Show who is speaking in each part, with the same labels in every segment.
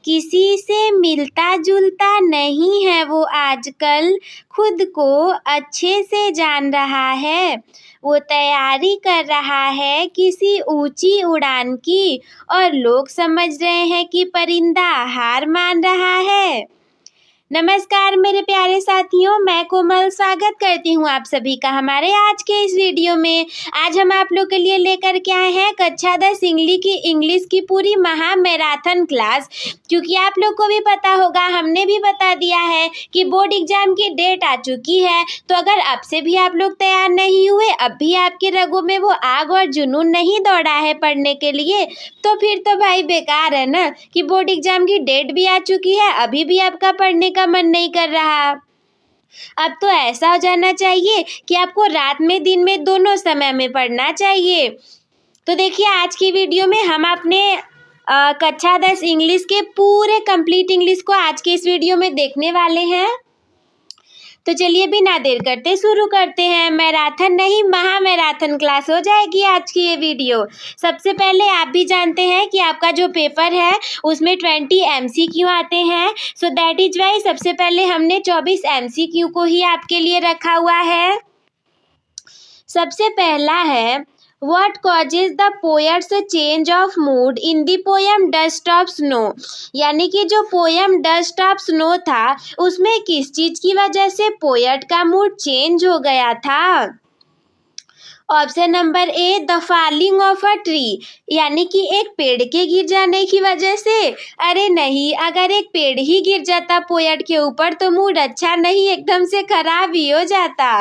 Speaker 1: किसी से मिलता जुलता नहीं है वो आजकल, खुद को अच्छे से जान रहा है। वो तैयारी कर रहा है किसी ऊंची उड़ान की, और लोग समझ रहे हैं कि परिंदा हार मान रहा है। नमस्कार मेरे प्यारे साथियों, मैं कोमल स्वागत करती हूँ आप सभी का हमारे आज के इस वीडियो में। आज हम आप लोग के लिए लेकर के आए हैं कक्षा 10 इंग्लिश की पूरी महा मैराथन क्लास। क्योंकि आप लोग को भी पता होगा, हमने भी बता दिया है कि बोर्ड एग्जाम की डेट आ चुकी है। तो अगर अब से भी आप लोग तैयार नहीं हुए, अब भी आपके रगों में वो आग और जुनून नहीं दौड़ा है पढ़ने के लिए, तो फिर तो भाई बेकार है ना कि बोर्ड एग्जाम की डेट भी आ चुकी है, अभी भी आपका पढ़ने का मन नहीं कर रहा। अब तो ऐसा हो जाना चाहिए कि आपको रात में दिन में दोनों समय में पढ़ना चाहिए। तो देखिए, आज की वीडियो में हम अपने कक्षा 10 इंग्लिश के पूरे कंप्लीट इंग्लिश को आज के इस वीडियो में देखने वाले हैं। तो चलिए बिना देर करते शुरू करते हैं। मैराथन नहीं, महा मैराथन क्लास हो जाएगी आज की ये वीडियो। सबसे पहले आप भी जानते हैं कि आपका जो पेपर है उसमें 20 MCQ आते हैं। सो दैट इज वाई सबसे पहले हमने 24 MCQ को ही आपके लिए रखा हुआ है। सबसे पहला है, What causes the poet's change of mood in the poem Dust of Snow? यानी कि जो पोयम डस्ट ऑफ स्नो था उसमें किस चीज की वजह से पोएट का मूड चेंज हो गया था? Option number A, the falling of a tree, यानी कि एक पेड़ के गिर जाने की वजह से। अरे नहीं, अगर एक पेड़ ही गिर जाता पोएट के ऊपर तो मूड अच्छा नहीं, एकदम से खराब ही हो जाता।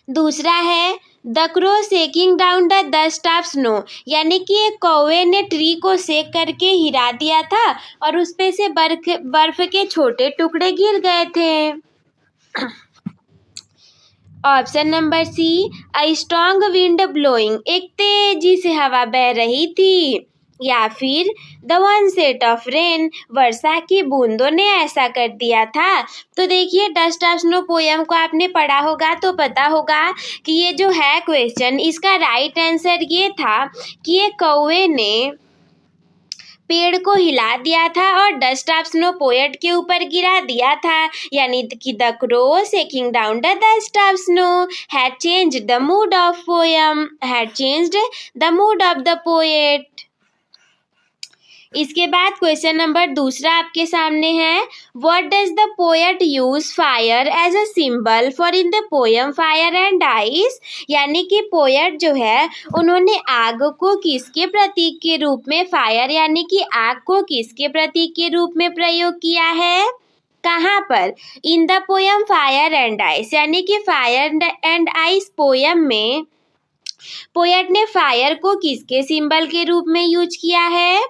Speaker 1: दूसरा है, the crow shaking down the dust of snow, यानी कि एक कौवे ने ट्री को सेक करके हिला दिया था और उस पे से बर्फ के छोटे टुकड़े गिर गए थे। Option number C, a strong wind blowing, एक तेजी से हवा बह रही थी। या फिर the onset of rain, वर्षा की बूंदों ने ऐसा कर दिया था। तो देखिए, डस्ट ऑफ स्नो पोयम को आपने पढ़ा होगा तो पता होगा कि ये जो है क्वेश्चन, इसका राइट आंसर ये था कि ये कौवे ने पेड़ को हिला दिया था और डस्ट ऑफ स्नो पोएट के ऊपर गिरा दिया था। यानी कि the crow shaking down the dust of snow had changed the mood of poem, had changed the mood of the poet. इसके बाद क्वेश्चन नंबर दूसरा आपके सामने है, what does the poet use fire as a symbol for in the poem fire and ice, यानी कि poet जो है उन्होंने आग को किसके प्रतीक के रूप में, फायर यानी कि आग को किसके प्रतीक के रूप में प्रयोग किया है? कहाँ पर? इन the poem fire and ice, यानी कि फायर एंड आइस पोयम में पोएट ने फायर को किसके सिंबल के रूप में यूज किया है?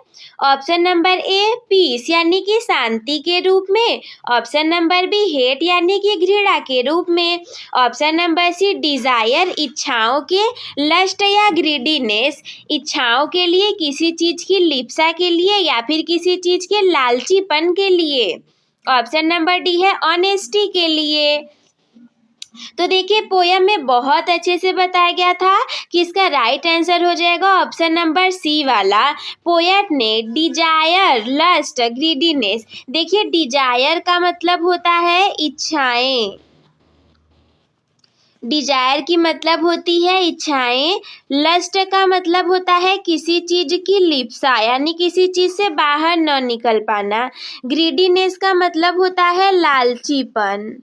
Speaker 1: ऑप्शन नंबर ए, पीस यानी कि शांति के रूप में। ऑप्शन नंबर बी, हेट यानी कि घृणा के रूप में। ऑप्शन नंबर सी, डिजायर इच्छाओं के, लस्ट या ग्रीडीनेस इच्छाओं के लिए, किसी चीज की लिप्सा के लिए, या फिर किसी चीज के लालचीपन के लिए। ऑप्शन नंबर डी है ऑनेस्टी के लिए। तो देखिए, पोयम में बहुत अच्छे से बताया गया था कि इसका राइट आंसर हो जाएगा ऑप्शन नंबर सी वाला। पोएट ने डिजायर, लस्ट, ग्रीडीनेस, देखिए डिजायर का मतलब होता है इच्छाएं, डिजायर की मतलब होती है इच्छाएं। लस्ट का मतलब होता है किसी चीज की लिप्सा, यानी किसी चीज से बाहर न निकल पाना। ग्रीडीनेस का मतलब होता है लालचीपन।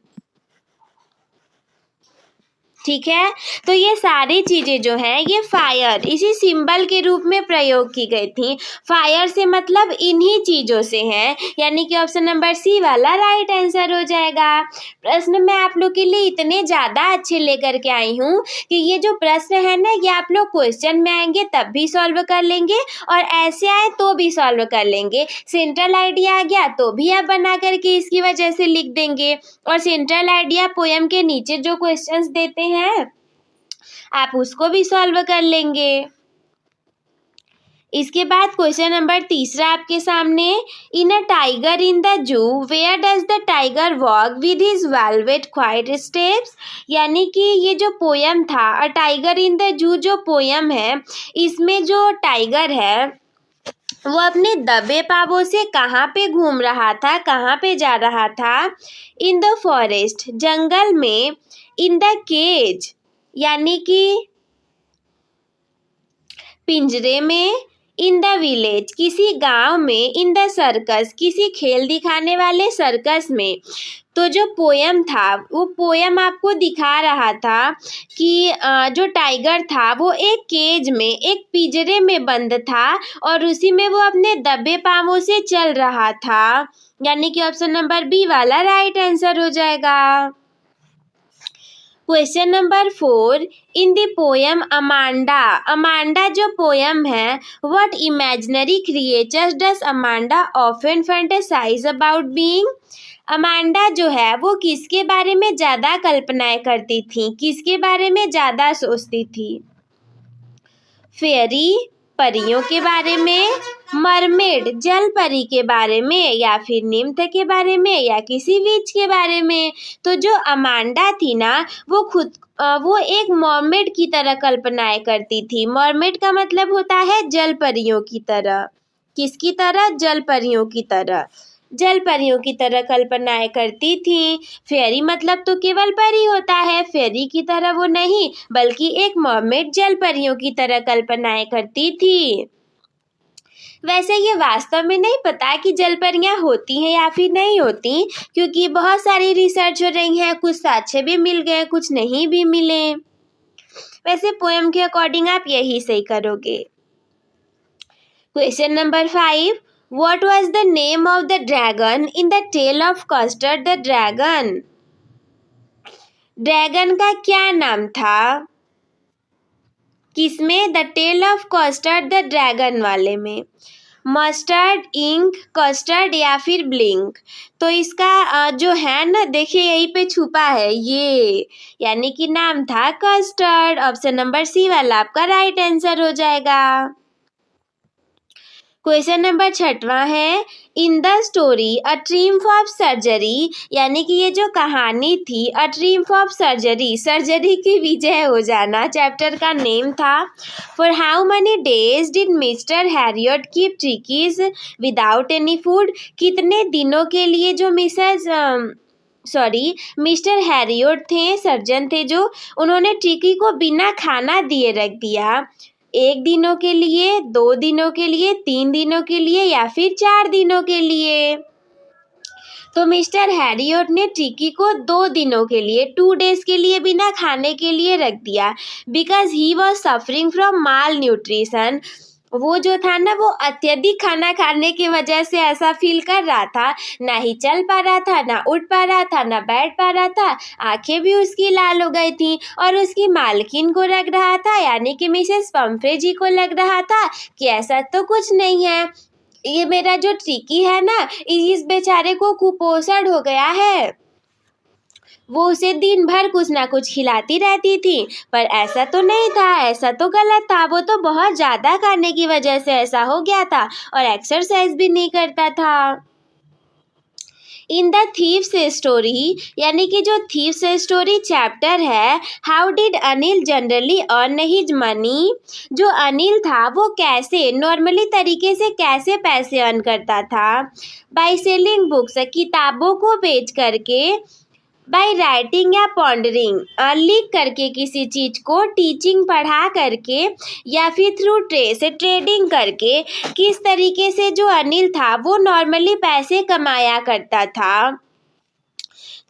Speaker 1: ठीक है, तो ये सारी चीजें जो हैं ये फायर इसी सिंबल के रूप में प्रयोग की गई थी। फायर से मतलब इन्हीं चीजों से है, यानी कि ऑप्शन नंबर सी वाला राइट आंसर हो जाएगा। प्रश्न मैं आप लोग के लिए इतने ज्यादा अच्छे लेकर के आई हूँ कि ये जो प्रश्न है ना, ये आप लोग क्वेश्चन में आएंगे तब भी सॉल्व कर लेंगे, और ऐसे आए तो भी सॉल्व कर लेंगे। सेंट्रल आइडिया आ गया तो भी आप बना करके इसकी वजह से लिख देंगे, और सेंट्रल आइडिया पोयम के नीचे जो क्वेश्चंस देते हैं आप उसको भी सॉल्व कर लेंगे। इसके बाद क्वेश्चन नंबर तीसरा आपके सामने, in a tiger in the zoo where does the tiger walk with his velvet quiet steps, यानी कि ये जो पोयम था अ टाइगर इन द जू जो पोयम है, इसमें जो टाइगर है वो अपने दबे पावों से कहाँ पे घूम रहा था, कहाँ पे जा रहा था? इन द फॉरेस्ट, जंगल में। इन द केज, यानी कि पिंजरे में। इन द विलेज, किसी गांव में। इन द सर्कस, किसी खेल दिखाने वाले सर्कस में। तो जो पोयम था, वो पोयम आपको दिखा रहा था कि जो टाइगर था वो एक केज में, एक पिंजरे में बंद था और उसी में वो अपने दबे पांवों से चल रहा था। यानी कि ऑप्शन नंबर बी वाला राइट आंसर हो जाएगा। Question number 4, in the poem Amanda. Amanda जो पोयम है, what imaginary creatures does Amanda often fantasise about being? Amanda जो है वो किसके बारे में ज़्यादा कल्पनाएं करती थी, किसके बारे में ज़्यादा सोचती थी? फेयरी, परियों के बारे में, मरमेड, जल परी के बारे में, या फिर निम्फ के बारे में, या किसी विच के बारे में? तो जो अमांडा थी ना, वो एक मरमेड की तरह कल्पनाएं करती थी। मरमेड का मतलब होता है जल परियों की तरह। किसकी तरह? जल परियों की तरह। जल परियों की तरह कल्पनाएं करती थी। फेरी मतलब तो केवल परी होता है, फेरी की तरह वो नहीं, बल्कि एक मरमेड जल परियों की तरह कल्पनाएं करती थी। वैसे ये वास्तव में नहीं पता कि जल परियां होती हैं या फिर नहीं होती, क्योंकि बहुत सारी रिसर्च हो रही हैं, कुछ साक्ष्य भी मिल गए, कुछ नहीं भी मिले। वैसे पोएम के अकॉर्डिंग आप यही सही करोगे। Question number 5, what was the name of the dragon in the tale of Custard the Dragon? Dragon का क्या नाम था? किसमें? The tale of custard the dragon वाले में। मस्टर्ड, इंक, कस्टर्ड या फिर ब्लिंक? तो इसका जो है ना, देखिए यहीं पे छुपा है ये, यानी कि नाम था कस्टर्ड। ऑप्शन नंबर सी वाला आपका राइट आंसर हो जाएगा। क्वेश्चन नंबर 6वां है, in the story a triumph of surgery, यानी कि ये जो कहानी थी अ ट्रिम्फ ऑफ सर्जरी, सर्जरी की विजय हो जाना, चैप्टर का नेम था। For how many days did mister Harriet keep ट्रिकीज without any food? कितने दिनों के लिए जो मिस्टर हैरियट थे, सर्जन थे जो, उन्होंने ट्रिकी को बिना खाना दिए रख दिया? 1 दिनों के लिए, 2 दिनों के लिए, 3 दिनों के लिए या फिर 4 दिनों के लिए? तो मिस्टर हैरियट ने ट्रिकी को 2 दिनों के लिए, 2 डेज के लिए बिना खाने के लिए रख दिया, because he was suffering from mall nutrition. वो जो था ना, वो अत्यधिक खाना खाने की वजह से ऐसा फील कर रहा था, ना ही चल पा रहा था, ना उठ पा रहा था, ना बैठ पा रहा था, आंखें भी उसकी लाल हो गई थी। और उसकी मालकिन को लग रहा था, यानी कि मिसेस पंफ्रे जी को लग रहा था कि ऐसा तो कुछ नहीं है, ये मेरा जो ट्रिकी है ना, इस बेचारे को कुपोषण हो गया है। वो उसे दिन भर कुछ ना कुछ खिलाती रहती थी, पर ऐसा तो नहीं था, ऐसा तो गलत था। वो तो बहुत ज़्यादा खाने की वजह से ऐसा हो गया था और एक्सरसाइज भी नहीं करता था। इन द थीव्स स्टोरी, यानी कि जो थीव्स स्टोरी चैप्टर है, how did Anil generally earn his money? जो अनिल था वो कैसे, नॉर्मली तरीके से कैसे पैसे अर्न करता था? बाय सेलिंग बुक्स, किताबों को बेच करके, बाय राइटिंग या पॉन्डरिंग, लिख करके किसी चीज को, टीचिंग पढ़ा करके, या फिर थ्रू ट्रेडिंग करके? किस तरीके से जो अनिल था वो नॉर्मली पैसे कमाया करता था?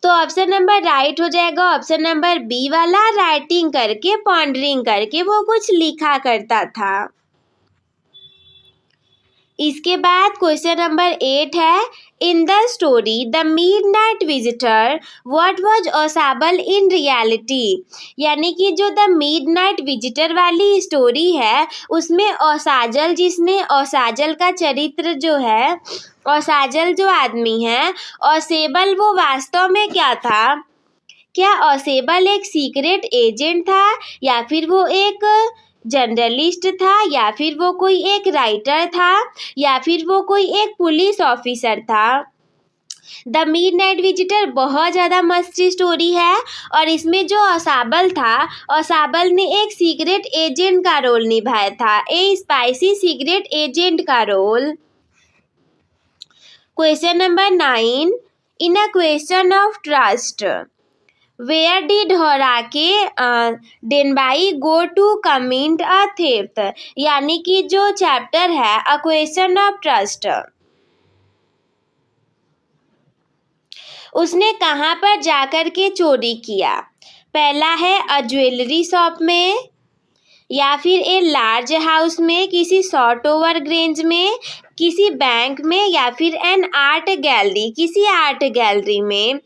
Speaker 1: तो ऑप्शन नंबर राइट हो जाएगा ऑप्शन नंबर बी वाला, राइटिंग करके, पॉन्डरिंग करके वो कुछ लिखा करता था। इसके बाद क्वेश्चन नंबर 8 है, in the story the midnight visitor what was Ausable in reality? यानी कि जो द मिडनाइट विजिटर वाली स्टोरी है, उसमें ओसाजल, जिसने ओसाजल का चरित्र जो है, ओसाजल जो आदमी है, ओसेबल, वो वास्तव में क्या था? क्या ओसेबल एक सीक्रेट एजेंट था, या फिर वो एक जर्नलिस्ट था, या फिर वो कोई एक राइटर था, या फिर वो कोई एक पुलिस ऑफिसर था? द मिडनाइट विजिटर बहुत ज़्यादा मस्त स्टोरी है और इसमें जो औसाबल था, औसाबल ने एक सीक्रेट एजेंट का रोल निभाया था, ए स्पाइसी सीक्रेट एजेंट का role. Question number 9, in a question of trust where did Horace Danby go to commit a theft, यानी कि जो चैप्टर है अ क्वेश्चन ऑफ ट्रस्ट, उसने कहाँ पर जाकर के चोरी किया। पहला है अ ज्वेलरी शॉप में, या फिर ए लार्ज हाउस में, किसी सॉर्ट ओवर ग्रेंज में, किसी बैंक में, या फिर एन आर्ट गैलरी, किसी आर्ट गैलरी में।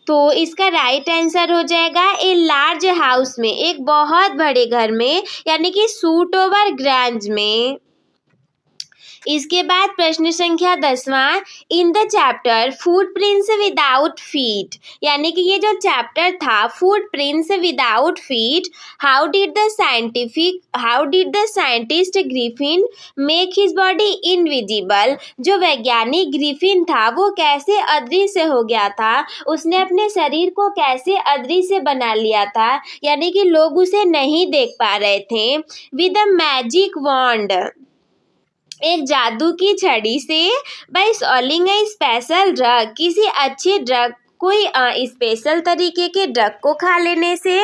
Speaker 1: तो इसका राइट आंसर हो जाएगा ए लार्ज हाउस में, एक बहुत बड़े घर में, यानी कि सूट ओवर ग्रेंज में। इसके बाद प्रश्न संख्या 10वां, in the chapter footprints without feet, यानी कि ये जो चैप्टर था footprints without feet, how did the scientist Griffin make his body invisible, जो वैज्ञानिक ग्रिफिन था वो कैसे अदृश्य हो गया था, उसने अपने शरीर को कैसे अदृश्य बना लिया था, यानी कि लोग उसे नहीं देख पा रहे थे। विद अ मैजिक वॉन्ड, एक जादू की छड़ी से, by solving A special drug, किसी अच्छे ड्रग, कोई स्पेशल तरीके के ड्रग को खा लेने से,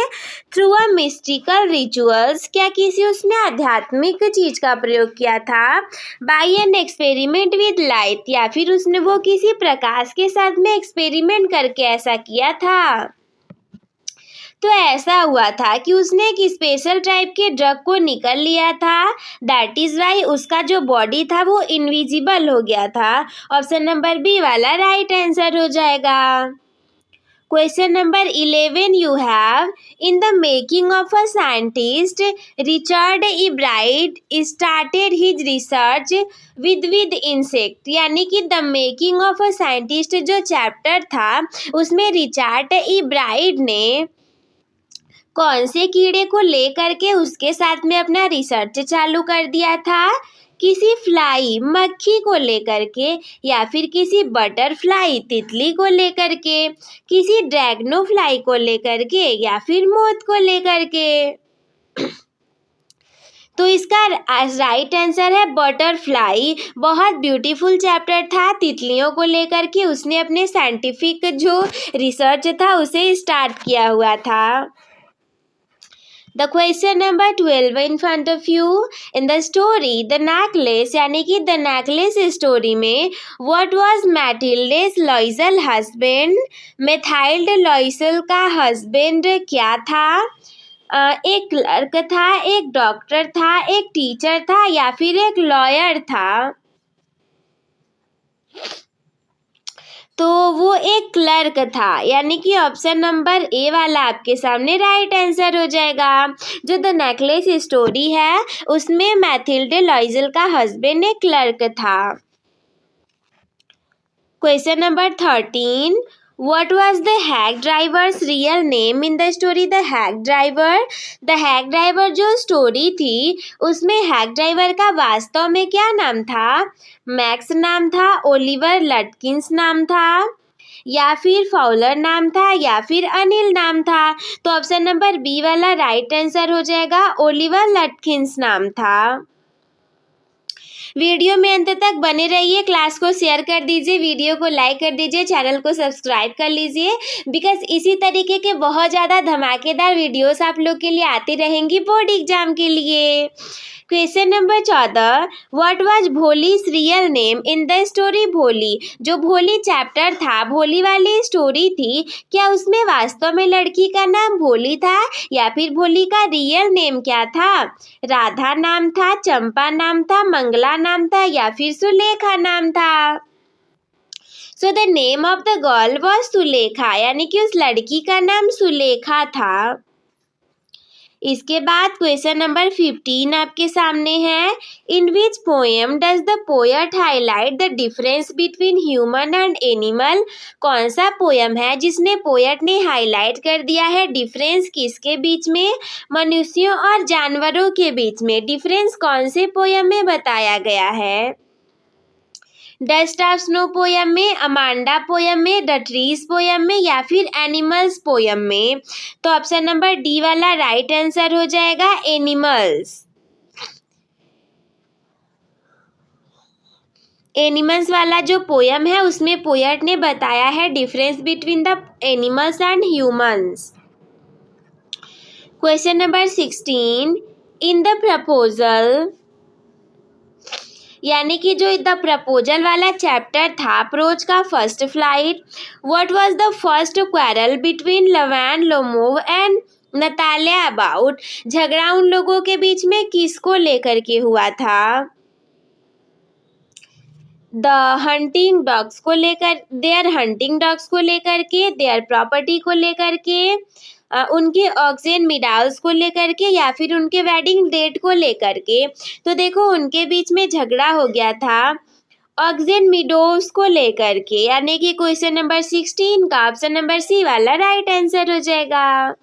Speaker 1: थ्रू अ मिस्टिकल रिचुअल्स, क्या किसी उसने आध्यात्मिक चीज का प्रयोग किया था, by an experiment with light, या फिर उसने वो किसी प्रकाश के साथ में एक्सपेरिमेंट करके ऐसा किया था। तो ऐसा हुआ था कि उसने एक स्पेशल टाइप के ड्रग को निकल लिया था, दैट इज वाई उसका जो बॉडी था वो इनविजिबल हो गया था। ऑप्शन नंबर बी वाला राइट आंसर हो जाएगा। Question number 11 you have, in the making of a scientist Richard Ebright started his research with insect, यानी कि the making of a scientist जो चैप्टर था उसमें रिचर्ड इब्राइट ने कौन से कीड़े को लेकर के उसके साथ में अपना रिसर्च चालू कर दिया था, किसी फ्लाई मक्खी को लेकर के, या फिर किसी बटरफ्लाई तितली को लेकर के, किसी ड्रैगनोफ्लाई को लेकर के, या फिर मोथ को लेकर के। तो इसका राइट आंसर है बटरफ्लाई। बहुत ब्यूटीफुल चैप्टर था, तितलियों को लेकर के उसने अपने साइंटिफिक जो रिसर्च था उसे स्टार्ट किया हुआ था। The question number 12 in front of you, in the story the necklace, यानी कि द नेकलेस स्टोरी में what was Mathilde's Loisel's husband, Mathilde Loisel का हस्बैंड क्या था, एक क्लर्क था, एक डॉक्टर था, एक टीचर था, या फिर एक लॉयर था। तो वो एक क्लर्क था, यानी कि ऑप्शन नंबर ए वाला आपके सामने राइट आंसर हो जाएगा। जो द नेकलेस स्टोरी है उसमें मैथिल्डे लॉइजल का हस्बैंड एक क्लर्क था। Question number 13, what was the hack driver's real name in the story the hack driver? the hack driver जो स्टोरी थी उसमें हैक ड्राइवर का वास्तव में क्या नाम था, मैक्स नाम था, ओलिवर लटकिंस नाम था, या फिर फाउलर नाम था, या फिर अनिल नाम था। तो ऑप्शन नंबर बी वाला राइट आंसर हो जाएगा, ओलिवर लटकिंस नाम था। वीडियो में अंत तक बने रहिए, क्लास को शेयर कर दीजिए, वीडियो को लाइक कर दीजिए, चैनल को सब्सक्राइब कर लीजिए, बिकॉज इसी तरीके के बहुत ज़्यादा धमाकेदार वीडियोस आप लोग के लिए आती रहेंगी बोर्ड एग्जाम के लिए। Question number 14, what was Bholi's real name in the story भोली? जो भोली चैप्टर था, भोली वाली स्टोरी थी, क्या उसमें वास्तव में लड़की का नाम भोली था, या फिर भोली का रियल नेम क्या था? राधा नाम था, चंपा नाम था, मंगला नाम था, या फिर सुलेखा नाम था? So the name of the girl was Sulekha, यानी कि उस लड़की का नाम सुलेखा था। इसके बाद क्वेश्चन नंबर 15 आपके सामने है, in which poem does the poet highlight the difference between human and animal? कौन सा पोएम है जिसने पोएट ने हाईलाइट कर दिया है डिफरेंस किसके बीच में, मनुष्यों और जानवरों के बीच में? डिफरेंस कौन से पोएम में बताया गया है? डस्ट ऑफ स्नो पोयम में, अमांडा पोयम में, द ट्रीज पोयम में या फिर एनिमल्स पोयम में? तो ऑप्शन नंबर डी वाला राइट आंसर हो जाएगा एनिमल्स। एनिमल्स वाला जो पोयम है उसमें पोएट ने बताया है difference between the animals and humans. Question number 16, in the proposal, यानी कि जो द प्रपोजल वाला चैप्टर था प्रोज का first flight, what was the first quarrel between Ivan Lomov and Natalya about? झगड़ा उन लोगों के बीच में किसको लेकर के हुआ था? द हंटिंग डॉग्स को लेकर, देयर हंटिंग डॉग्स को लेकर के, देयर प्रॉपर्टी को लेकर के, उनके ऑक्सिजन मिडाउस को लेकर के या फिर उनके वेडिंग डेट को लेकर के? तो देखो उनके बीच में झगड़ा हो गया था ऑक्सिजन मिडोस को लेकर के, यानी कि क्वेश्चन नंबर 16 का ऑप्शन नंबर सी वाला राइट आंसर हो जाएगा।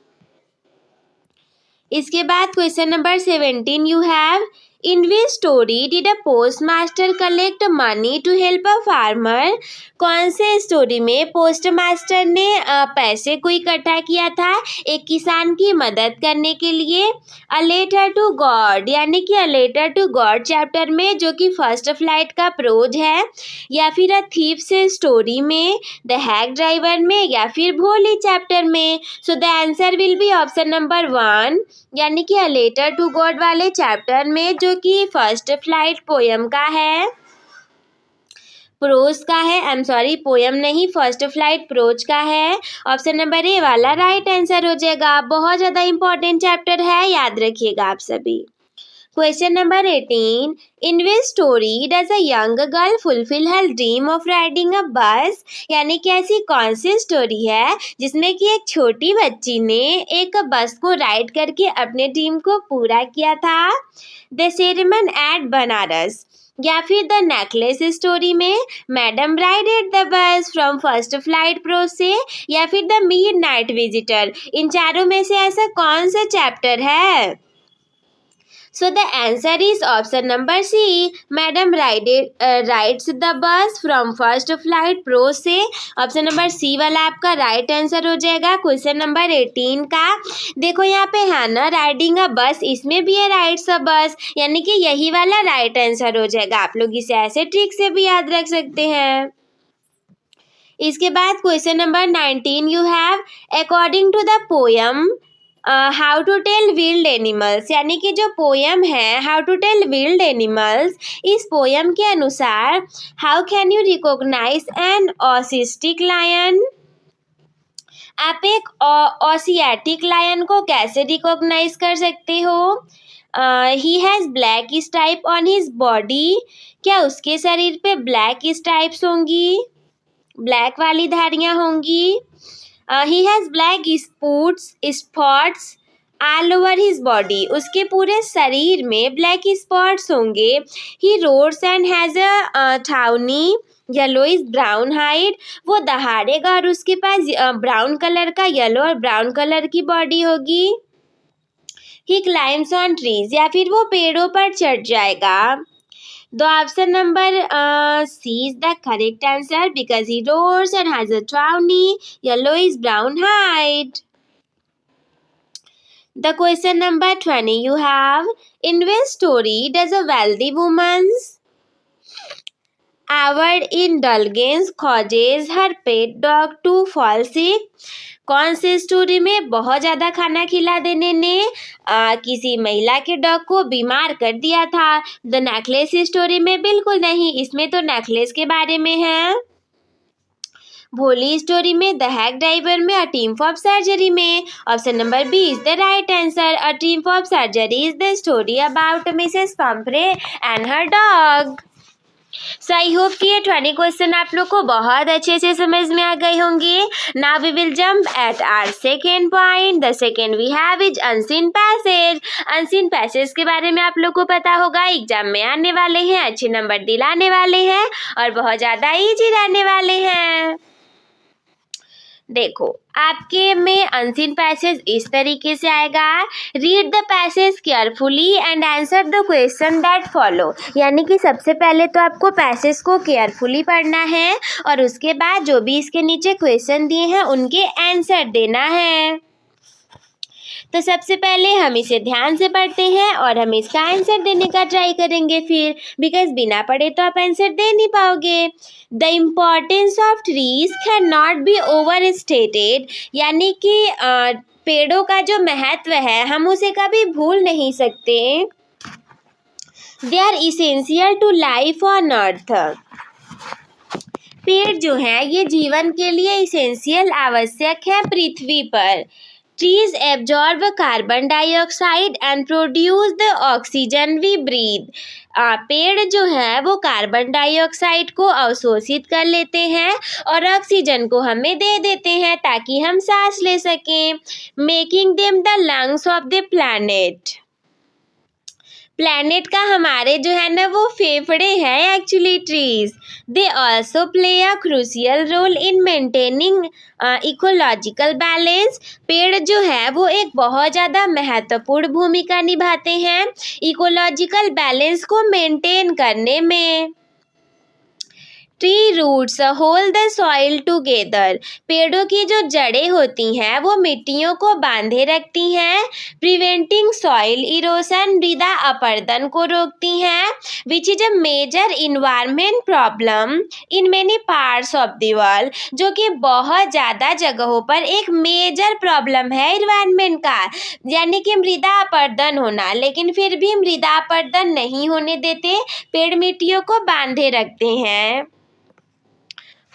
Speaker 1: इसके बाद question number 17 you have, in which story did a post master collect money to help a farmer? कौन से स्टोरी में पोस्ट मास्टर ने पैसे को इकट्ठा किया था एक किसान की मदद करने के लिए? अ लेटर टू गॉड, यानी कि a letter to God chapter में जो कि फर्स्ट फ्लाइट का प्रोज है, या फिर अ थीफ से स्टोरी में, द हैक ड्राइवर में या फिर भोली चैप्टर में? So the answer will be option number 1, यानी कि अ लेटर टू गॉड वाले चैप्टर में जो कि फर्स्ट फ्लाइट पोयम का है, प्रोज का है, आई एम सॉरी पोयम नहीं, फर्स्ट फ्लाइट प्रोज का है। ऑप्शन नंबर ए वाला राइट आंसर हो जाएगा। बहुत ज़्यादा इंपॉर्टेंट चैप्टर है, याद रखिएगा आप सभी। Question number 18, in which story does a young girl fulfil her dream of riding a बस? यानी कि ऐसी कौन सी स्टोरी है जिसमें कि एक छोटी बच्ची ने एक बस को राइड करके अपने ड्रीम को पूरा किया था? द सेरेमन एट बनारस, या फिर द नेकलेस स्टोरी में madam rided the bus from first flight prose से, या फिर द मिडनाइट विजिटर? इन चारों में से ऐसा कौन सा चैप्टर है? So the answer is option number C, madam rides the bus from first flight pro से। ऑप्शन नंबर सी वाला आपका राइट आंसर हो जाएगा क्वेश्चन नंबर 18 का। देखो यहाँ पे है ना राइडिंग अ बस, इसमें भी है राइड्स अ बस, यानी कि यही वाला राइट आंसर हो जाएगा। आप लोग इसे ऐसे ट्रिक से भी याद रख सकते हैं। इसके बाद question number 19 you have, according to the poem how to tell wild animals, यानी कि जो पोयम है how to tell wild animals, इस पोयम के अनुसार how can you recognise an Asiatic lion? आप एक ऑसियाटिक लायन को कैसे रिकॉग्नाइज कर सकते हो? ही has black stripe on his body, क्या उसके शरीर पे ब्लैक स्ट्राइप्स होंगी, ब्लैक वाली धारियाँ होंगी? He has black spots all over his body, उसके पूरे शरीर में ब्लैक स्पॉट्स होंगे। He roars and has a tawny yellowish brown hide, वो दहाड़ेगा और उसके पास ब्राउन कलर का, येलो और ब्राउन कलर की बॉडी होगी। ही क्लाइम्स ऑन ट्रीज, या फिर वो पेड़ों पर चढ़ जाएगा। The option number C is the correct answer because he roars and has a tawny yellowish brown hide. The question number 20 you have, in which story does a wealthy woman's avowed indulgence causes her pet dog to fall sick? कौन से story में बहुत ज़्यादा खाना खिला देने ने किसी महिला के डॉग को बीमार कर दिया था? द नेकलेस स्टोरी में बिल्कुल नहीं, इसमें तो नेकलेस के बारे में है। भोली स्टोरी में, द हैक ड्राइवर में, अ टीम ऑफ सर्जरी में? Option number B is the right answer. A team of surgery is the story about Mrs Pumphrey and her dog. So I hope कि ये 20 question आप लोग को बहुत अच्छे से समझ में आ गए होंगे। Now we will jump at our second point. The second we have is unseen passage. Unseen passage के बारे में आप लोग को पता होगा, एग्जाम में आने वाले हैं, अच्छे नंबर दिलाने वाले हैं और बहुत ज़्यादा ईजी रहने वाले हैं। देखो आपके में अनसीन पैसेज इस तरीके से आएगा, read the passage carefully and answer the question that follow. यानी कि सबसे पहले तो आपको पैसेज को केयरफुली पढ़ना है और उसके बाद जो भी इसके नीचे क्वेश्चन दिए हैं उनके आंसर देना है। तो सबसे पहले हम इसे ध्यान से पढ़ते हैं और हम इसका आंसर देने का ट्राई करेंगे फिर, बिकॉज बिना पढ़े तो आप आंसर दे नहीं पाओगे। The importance of trees can not be over stated, यानी कि पेड़ों का जो महत्व है हम उसे कभी भूल नहीं सकते। They are essential to life on earth. पेड़ जो है ये जीवन के लिए इसेंशियल आवश्यक है पृथ्वी पर। Trees absorb carbon dioxide and produce the oxygen we breathe. पेड़ जो है वो कार्बन डाइऑक्साइड को अवशोषित कर लेते हैं और ऑक्सीजन को हमें दे देते हैं ताकि हम सांस ले सकें, making them the lungs of the planet. Planet का हमारे जो है ना वो फेफड़े हैं actually trees. They also play a crucial role in maintaining ecological balance. पेड़ जो है वो एक बहुत ज़्यादा महत्वपूर्ण भूमिका निभाते हैं इकोलॉजिकल बैलेंस को मेंटेन करने में। Tree roots hold the soil together. पेड़ों की जो जड़ें होती हैं वो मिट्टियों को बांधे रखती हैं, प्रिवेंटिंग सॉइल इरोशन, मृदा अपरदन को रोकती हैं, which is a major environment problem in many parts of the world. जो कि बहुत ज़्यादा जगहों पर एक मेजर प्रॉब्लम है इन्वायरमेंट का, यानी कि मृदा अपरदन होना, लेकिन फिर भी मृदा अपरदन नहीं होने देते, पेड़ मिट्टियों को बांधे रखते हैं।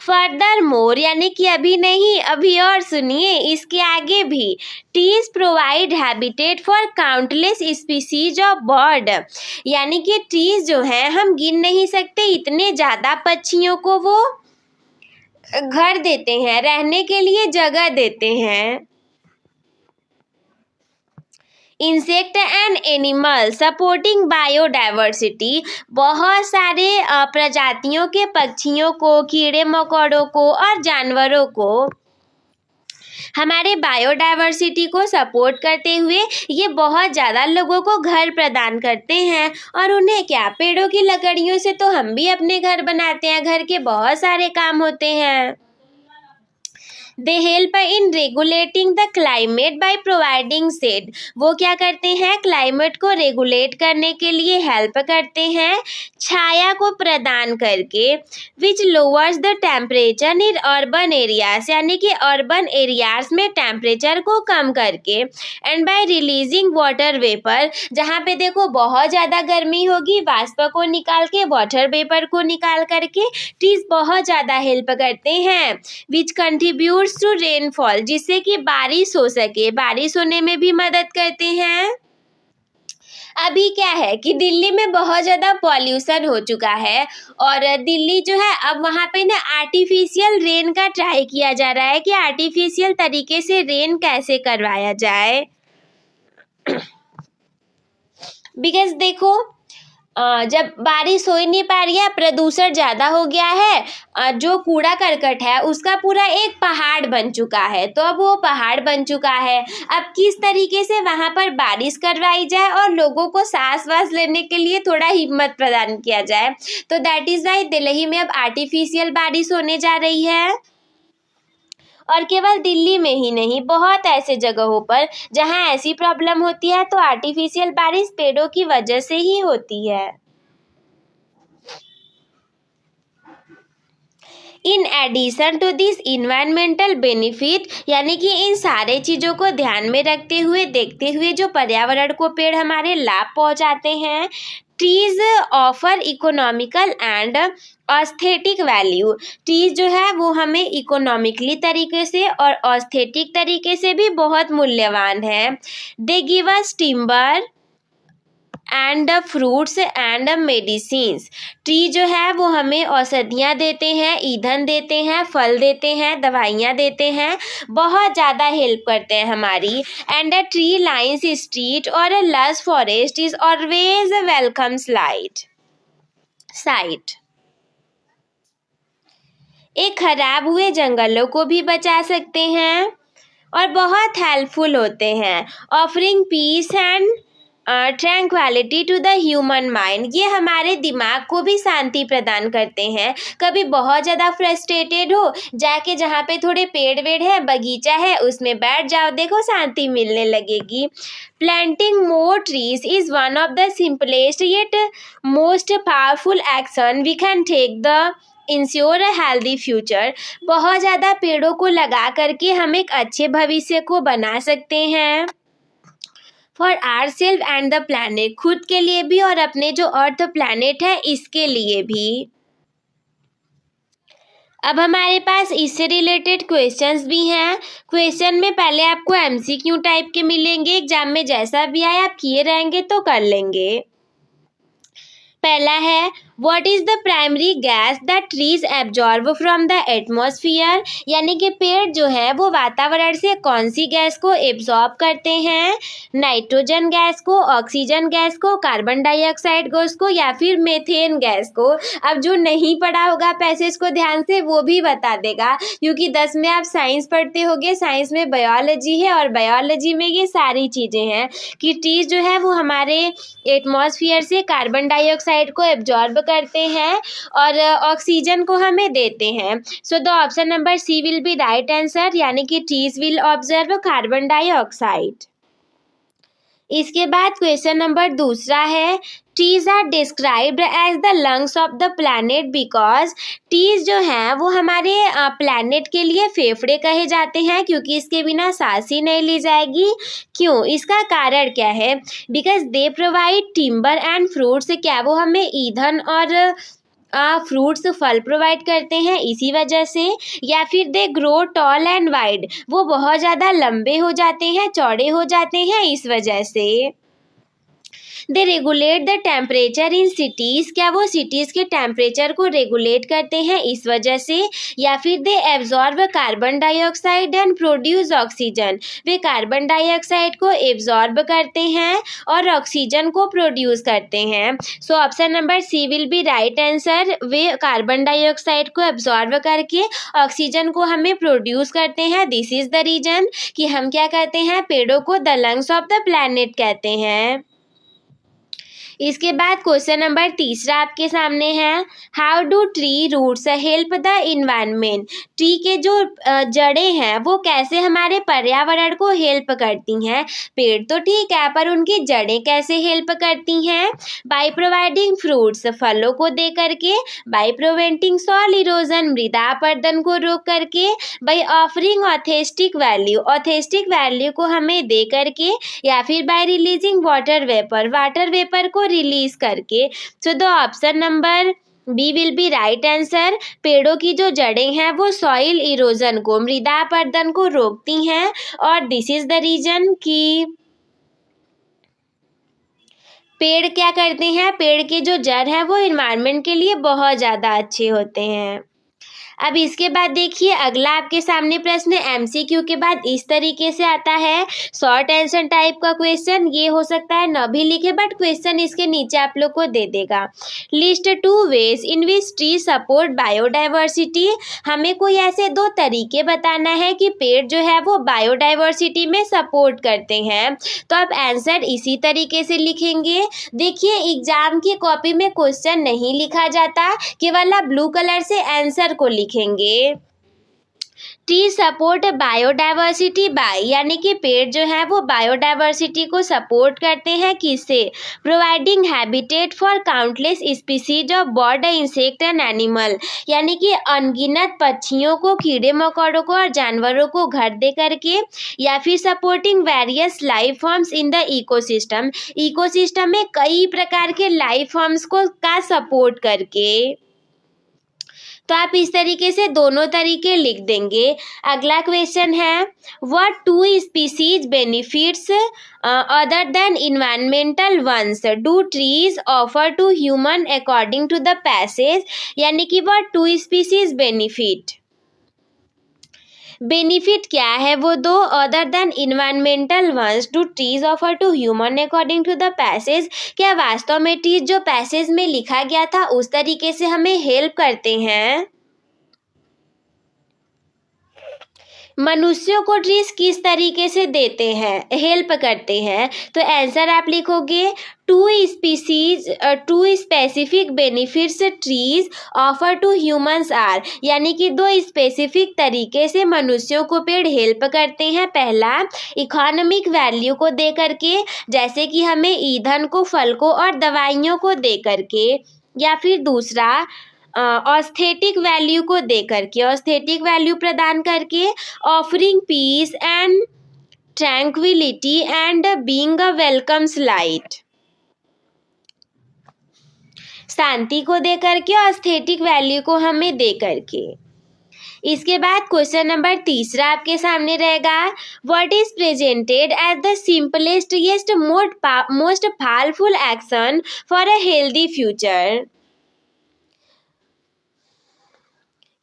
Speaker 1: फर्दर मोर, यानी कि अभी नहीं अभी और सुनिए इसके आगे भी, trees provide habitat for countless species of bird. यानी कि ट्रीज जो हैं हम गिन नहीं सकते इतने ज़्यादा पक्षियों को वो घर देते हैं, रहने के लिए जगह देते हैं। Insect and animal supporting biodiversity, बहुत सारे प्रजातियों के पक्षियों को, कीड़े मकोड़ों को और जानवरों को हमारे बायोडाइवर्सिटी को सपोर्ट करते हुए ये बहुत ज़्यादा लोगों को घर प्रदान करते हैं। और उन्हें क्या, पेड़ों की लकड़ियों से तो हम भी अपने घर बनाते हैं, घर के बहुत सारे काम होते हैं। They help in regulating the climate by providing shade. वो क्या करते हैं, क्लाइमेट को रेगुलेट करने के लिए हेल्प करते हैं छाया को प्रदान करके, which lowers the temperature in urban areas, यानी कि अर्बन एरियाज में टेम्परेचर को कम करके, and by releasing water vapour, जहाँ पे देखो बहुत ज़्यादा गर्मी होगी वाष्प को निकाल के, वाटर वेपर को निकाल करके ट्रीज बहुत ज़्यादा हेल्प करते हैं, विच कंट्रीब्यूट्स टू रेनफॉल, जिससे कि बारिश हो सके, बारिश होने में भी मदद करते हैं। अभी क्या है कि दिल्ली में बहुत ज़्यादा पॉल्यूशन हो चुका है और दिल्ली जो है अब वहाँ पे ना आर्टिफिशियल रेन का ट्राई किया जा रहा है कि आर्टिफिशियल तरीके से रेन कैसे करवाया जाए। बिकॉज देखो जब बारिश हो ही नहीं पा रही है, प्रदूषण ज़्यादा हो गया है, जो कूड़ा करकट है उसका पूरा एक पहाड़ बन चुका है। तो अब वो पहाड़ बन चुका है, अब किस तरीके से वहाँ पर बारिश करवाई जाए और लोगों को सांस वास लेने के लिए थोड़ा हिम्मत प्रदान किया जाए। तो दैट इज़ वाई दिल्ली में अब आर्टिफिशियल बारिश होने जा रही है। और केवल दिल्ली में ही नहीं, बहुत ऐसे जगहों पर जहां ऐसी प्रॉब्लम होती है तो आर्टिफिशियल बारिश पेड़ों की वजह से ही होती है। In addition to this environmental benefit, यानी कि इन सारे चीज़ों को ध्यान में रखते हुए देखते हुए जो पर्यावरण को पेड़ हमारे लाभ पहुंचाते हैं, trees offer economical and aesthetic value. Trees जो है वो हमें इकोनॉमिकली तरीके से और एस्थेटिक तरीके से भी बहुत मूल्यवान है। They give us timber and fruits and medicines. Tree जो है वो हमें औषधियाँ देते हैं, ईंधन देते हैं, फल देते हैं, दवाइयाँ देते हैं, बहुत ज़्यादा हेल्प करते हैं हमारी। And a tree lines street और अ लस forest is always a welcome site. एक खराब हुए जंगलों को भी बचा सकते हैं और बहुत हेल्पफुल होते हैं। Offering peace and tranquillity to the human mind, ये हमारे दिमाग को भी शांति प्रदान करते हैं। कभी बहुत ज़्यादा फ्रस्ट्रेटेड हो, जाके जहाँ पे थोड़े पेड़ वेड़ है, बगीचा है, उसमें बैठ जाओ, देखो शांति मिलने लगेगी। Planting more trees is one of the simplest yet most powerful action we can take the ensure a healthy future. बहुत ज़्यादा पेड़ों को लगा करके हम एक अच्छे भविष्य को बना सकते हैं। For our self and the planet, खुद के लिए भी और अपने जो अर्थ प्लैनेट है इसके लिए भी। अब हमारे पास इससे रिलेटेड क्वेश्चंस भी हैं। क्वेश्चन में पहले आपको एमसीक्यू टाइप के मिलेंगे, एग्जाम में जैसा भी आए आप किए रहेंगे तो कर लेंगे। पहला है, what is the primary gas that trees absorb from the atmosphere, यानी कि पेड़ जो है वो वातावरण से कौन सी गैस को एब्जॉर्ब करते हैं? नाइट्रोजन गैस को, ऑक्सीजन गैस को, कार्बन डाइऑक्साइड गैस को, या फिर मेथेन गैस को। अब जो नहीं पढ़ा होगा पैसेज को ध्यान से वो भी बता देगा, क्योंकि 10 में आप साइंस पढ़ते होगे, साइंस में बायोलॉजी है और बायोलॉजी में ये सारी चीज़ें हैं कि ट्रीज जो है वो हमारे एटमॉस्फेयर से कार्बन डाइऑक्साइड को एब्जॉर्ब करते हैं और ऑक्सीजन को हमें देते हैं। So the option number C will be right answer, यानी कि trees will observe carbon dioxide. इसके बाद क्वेश्चन नंबर दूसरा है, trees are described as the lungs of the planet because, trees जो हैं वो हमारे प्लैनेट के लिए फेफड़े कहे जाते हैं, क्योंकि इसके बिना सांस ही नहीं ली जाएगी। क्यों? इसका कारण क्या है? Because they provide timber and fruits, क्या वो हमें ईंधन और फ्रूट्स फल प्रोवाइड करते हैं इसी वजह से? या फिर they grow tall and wide, वो बहुत ज़्यादा लंबे हो जाते हैं, चौड़े हो जाते हैं इस वजह से? They regulate the temperature in cities, क्या वो सिटीज़ के टेम्परेचर को रेगुलेट करते हैं इस वजह से? या फिर they absorb carbon dioxide and produce oxygen, वे कार्बन डाइऑक्साइड को एब्जॉर्ब करते हैं और ऑक्सीजन को प्रोड्यूस करते हैं। So option number C will be right answer, वे कार्बन डाइऑक्साइड को एब्जॉर्ब करके ऑक्सीजन को हमें प्रोड्यूस करते हैं। दिस इज द रीजन कि हम क्या कहते हैं, पेड़ों को the lungs of the planet कहते हैं। इसके बाद क्वेश्चन नंबर तीसरा आपके सामने है, how do tree roots help the environment, tree के जो जड़ें हैं वो कैसे हमारे पर्यावरण को हेल्प करती हैं? पेड़ तो ठीक है, पर उनकी जड़ें कैसे हेल्प करती हैं? बाय प्रोवाइडिंग फ्रूट्स, फलों को दे करके, बाय प्रिवेंटिंग सॉइल इरोजन, मृदा अपरदन को रोक करके, by offering aesthetic value, aesthetic value को हमें दे करके, या फिर by releasing water vapour, water vapour को रिलीज करके। So the option number B will be right answer, पेड़ों की जो जड़ें हैं वो सॉइल इरोजन को, मृदा अपरदन को रोकती हैं, और दिस इज द रीजन कि पेड़ क्या करते हैं, पेड़ के जो जड़ हैं वो एनवायरनमेंट के लिए बहुत ज़्यादा अच्छे होते हैं। अब इसके बाद देखिए अगला आपके सामने प्रश्न एमसीक्यू के बाद इस तरीके से आता है, शॉर्ट आंसर टाइप का क्वेश्चन, ये हो सकता है न भी लिखे बट क्वेश्चन इसके नीचे आप लोग को दे देगा। List 2 ways in which tree support biodiversity, हमें कोई ऐसे 2 तरीके बताना है कि पेड़ जो है वो बायोडाइवर्सिटी में सपोर्ट करते हैं। तो आप आंसर इसी तरीके से लिखेंगे। देखिए एग्जाम की कॉपी में क्वेश्चन नहीं लिखा जाता, केवल आप ब्लू कलर से आंसर को लिखेंगे। ट्री सपोर्ट बायोडाइवर्सिटी बाय, यानी कि पेड़ जो है वो बायोडाइवर्सिटी को सपोर्ट करते हैं किससे? Providing habitat for countless species of bird, insect and animal, यानी कि अनगिनत पक्षियों को, कीड़े मकोड़ों को और जानवरों को घर दे करके, या फिर supporting various life forms in the ecosystem, ecosystem में कई प्रकार के लाइफ फॉर्म्स को का सपोर्ट करके। तो आप इस तरीके से दोनों तरीके लिख देंगे। अगला क्वेश्चन है, what 2 species benefits other than environmental ones do trees offer to human according to the passage, यानी कि व्हाट 2 स्पीसीज बेनिफिट, बेनिफिट क्या है वो 2 other than environmental ones do trees offer to human according to the passage, क्या वास्तव में trees जो passage में लिखा गया था उस तरीके से हमें हेल्प करते हैं? मनुष्यों को ट्रीज किस तरीके से देते हैं, हेल्प करते हैं? तो आंसर आप लिखोगे two specific benefits trees offer to humans are, यानी कि दो स्पेसिफिक तरीके से मनुष्यों को पेड़ हेल्प करते हैं। पहला इकोनॉमिक वैल्यू को दे करके, जैसे कि हमें ईंधन को, फल को और दवाइयों को दे करके, या फिर दूसरा ऑस्थेटिक वैल्यू को दे करके, ऑस्थेटिक वैल्यू प्रदान करके, offering peace and tranquility and being a welcome sight, शांति को दे करके, ऑस्थेटिक वैल्यू को हमें दे करके। इसके बाद क्वेश्चन नंबर तीसरा आपके सामने रहेगा, what is presented as the simplest yet most powerful action for a healthy future,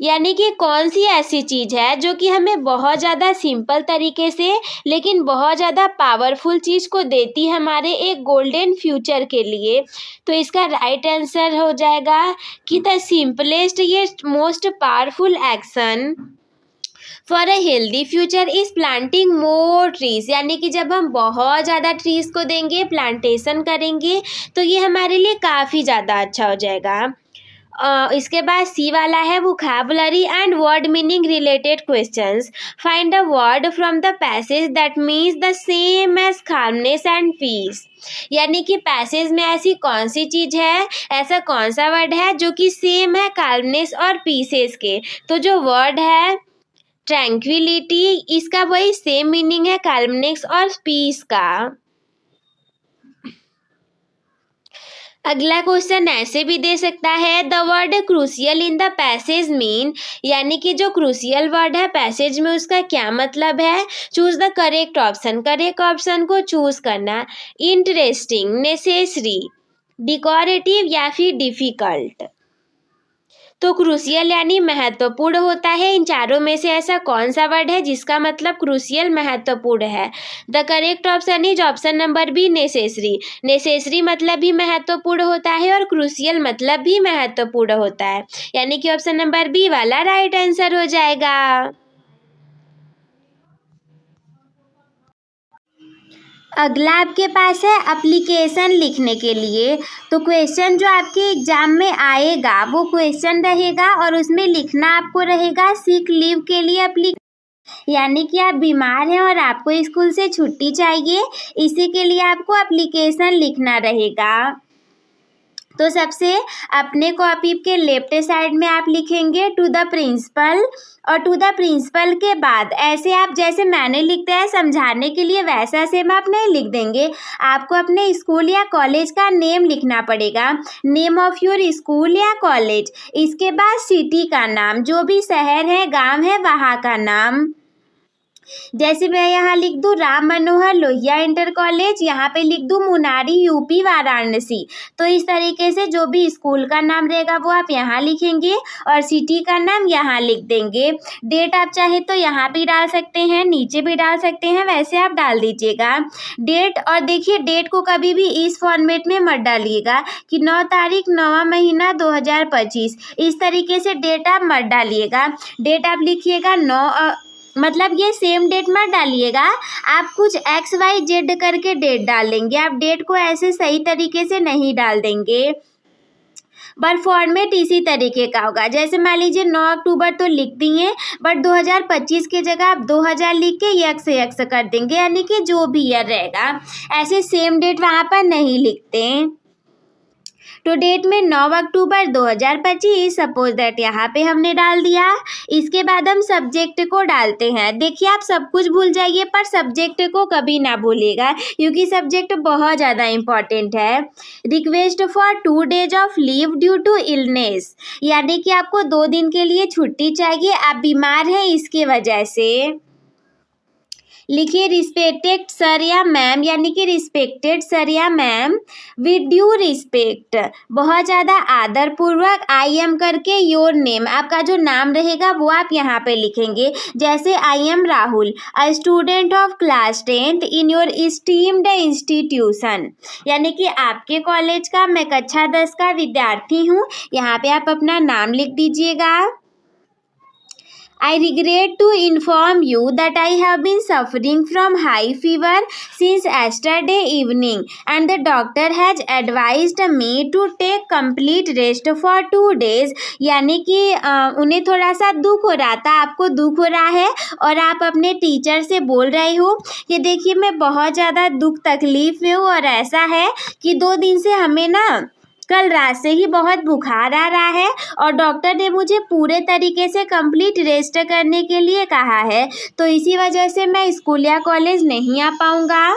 Speaker 1: यानी कि कौन सी ऐसी चीज़ है जो कि हमें बहुत ज़्यादा सिंपल तरीके से लेकिन बहुत ज़्यादा पावरफुल चीज़ को देती है हमारे एक गोल्डन फ्यूचर के लिए। तो इसका राइट आंसर हो जाएगा कि द सिंपलेस्ट ये most powerful action for a healthy future is planting more trees, यानी कि जब हम बहुत ज़्यादा ट्रीज को देंगे, प्लांटेशन करेंगे, तो ये हमारे लिए काफ़ी ज़्यादा अच्छा हो जाएगा। इसके बाद सी वाला है vocabulary and word meaning related questions, find a word from the passage that means the same as calmness and peace, यानी कि पैसेज में ऐसी कौन सी चीज़ है, ऐसा कौन सा वर्ड है जो कि सेम है काल्मनेस और पीसेस के। तो जो वर्ड है ट्रैंक्विलिटी, इसका वही सेम मीनिंग है काल्मनेस और पीस का। अगला क्वेश्चन ऐसे भी दे सकता है, the word crucial in the passage mean, यानी कि जो क्रूशियल वर्ड है पैसेज में उसका क्या मतलब है। Choose the correct option, correct option को चूज करना। इंटरेस्टिंग, नेसेसरी, डिकोरेटिव या फिर डिफिकल्ट। तो क्रूशियल यानी महत्वपूर्ण होता है। इन चारों में से ऐसा कौन सा वर्ड है जिसका मतलब क्रूशियल महत्वपूर्ण है। The correct option is option number B, necessary. Necessary मतलब भी महत्वपूर्ण होता है और क्रूशियल मतलब भी महत्वपूर्ण होता है, यानी कि ऑप्शन नंबर बी वाला राइट आंसर हो जाएगा। अगला आपके पास है एप्लीकेशन लिखने के लिए। तो क्वेश्चन जो आपके एग्जाम में आएगा वो क्वेश्चन रहेगा और उसमें लिखना आपको रहेगा सिक लीव के लिए यानी कि आप बीमार हैं और आपको स्कूल से छुट्टी चाहिए, इसी के लिए आपको एप्लीकेशन लिखना रहेगा। तो सबसे अपने कॉपी के लेफ्ट साइड में आप लिखेंगे टू द प्रिंसिपल, और टू द प्रिंसिपल के बाद ऐसे आप जैसे मैंने लिखते हैं समझाने के लिए वैसा सेम आप नहीं लिख देंगे, आपको अपने स्कूल या कॉलेज का नेम लिखना पड़ेगा, नेम ऑफ योर स्कूल या कॉलेज। इसके बाद सिटी का नाम, जो भी शहर है गांव है वहाँ का नाम। जैसे मैं यहाँ लिख दूँ राम मनोहर लोहिया इंटर कॉलेज, यहाँ पे लिख दूँ मुनारी यूपी वाराणसी। तो इस तरीके से जो भी स्कूल का नाम रहेगा वो आप यहाँ लिखेंगे और सिटी का नाम यहाँ लिख देंगे। डेट आप चाहे तो यहाँ भी डाल सकते हैं, नीचे भी डाल सकते हैं, वैसे आप डाल दीजिएगा डेट। और देखिए डेट को कभी भी इस फॉर्मेट में मत डालिएगा कि 9 तारीख 9वां महीना 2025, इस तरीके से डेट आप मत डालिएगा। डेट आप लिखिएगा 9 मतलब ये सेम डेट मत डालिएगा, आप कुछ XYZ करके डेट डाल देंगे, आप डेट को ऐसे सही तरीके से नहीं डाल देंगे। बट फॉर्मेट इसी तरीके का होगा, जैसे मान लीजिए 9 अक्टूबर तो लिख दिए बट 2025 की जगह आप 2000 लिख के x कर देंगे, यानी कि जो भी ईयर रहेगा ऐसे सेम डेट वहाँ पर नहीं लिखते। तो डेट में 9 अक्टूबर 2025 सपोज दैट यहाँ पे हमने डाल दिया। इसके बाद हम सब्जेक्ट को डालते हैं। देखिए आप सब कुछ भूल जाइए पर सब्जेक्ट को कभी ना भूलिएगा क्योंकि सब्जेक्ट बहुत ज़्यादा इम्पॉर्टेंट है। Request for 2 days of leave due to illness, यानी कि आपको 2 दिन के लिए छुट्टी चाहिए, आप बीमार हैं इसके वजह से। लिखिए रिस्पेक्टेड सर या मैम, यानी कि रिस्पेक्टेड सर या मैम विद ड्यू रिस्पेक्ट, बहुत ज़्यादा आदर पूर्वक आई एम करके योर नेम, आपका जो नाम रहेगा वो आप यहाँ पे लिखेंगे। जैसे I am Rahul a student of class 10th in your esteemed institution, यानी कि आपके कॉलेज का मैं कक्षा 10 का विद्यार्थी हूँ, यहाँ पे आप अपना नाम लिख दीजिएगा। I regret to inform you that I have been suffering from high fever since yesterday evening and the doctor has advised me to take complete rest for 2 days। यानी कि उन्हें थोड़ा सा दुख हो रहा था, आपको दुख हो रहा है और आप अपने टीचर से बोल रहे हो कि देखिए मैं बहुत ज़्यादा दुख तकलीफ में हूँ और ऐसा है कि 2 दिन से हमें ना कल रात से ही बहुत बुखार आ रहा है और डॉक्टर ने मुझे पूरे तरीके से कंप्लीट रेस्ट करने के लिए कहा है, तो इसी वजह से मैं स्कूल या कॉलेज नहीं आ पाऊँगा।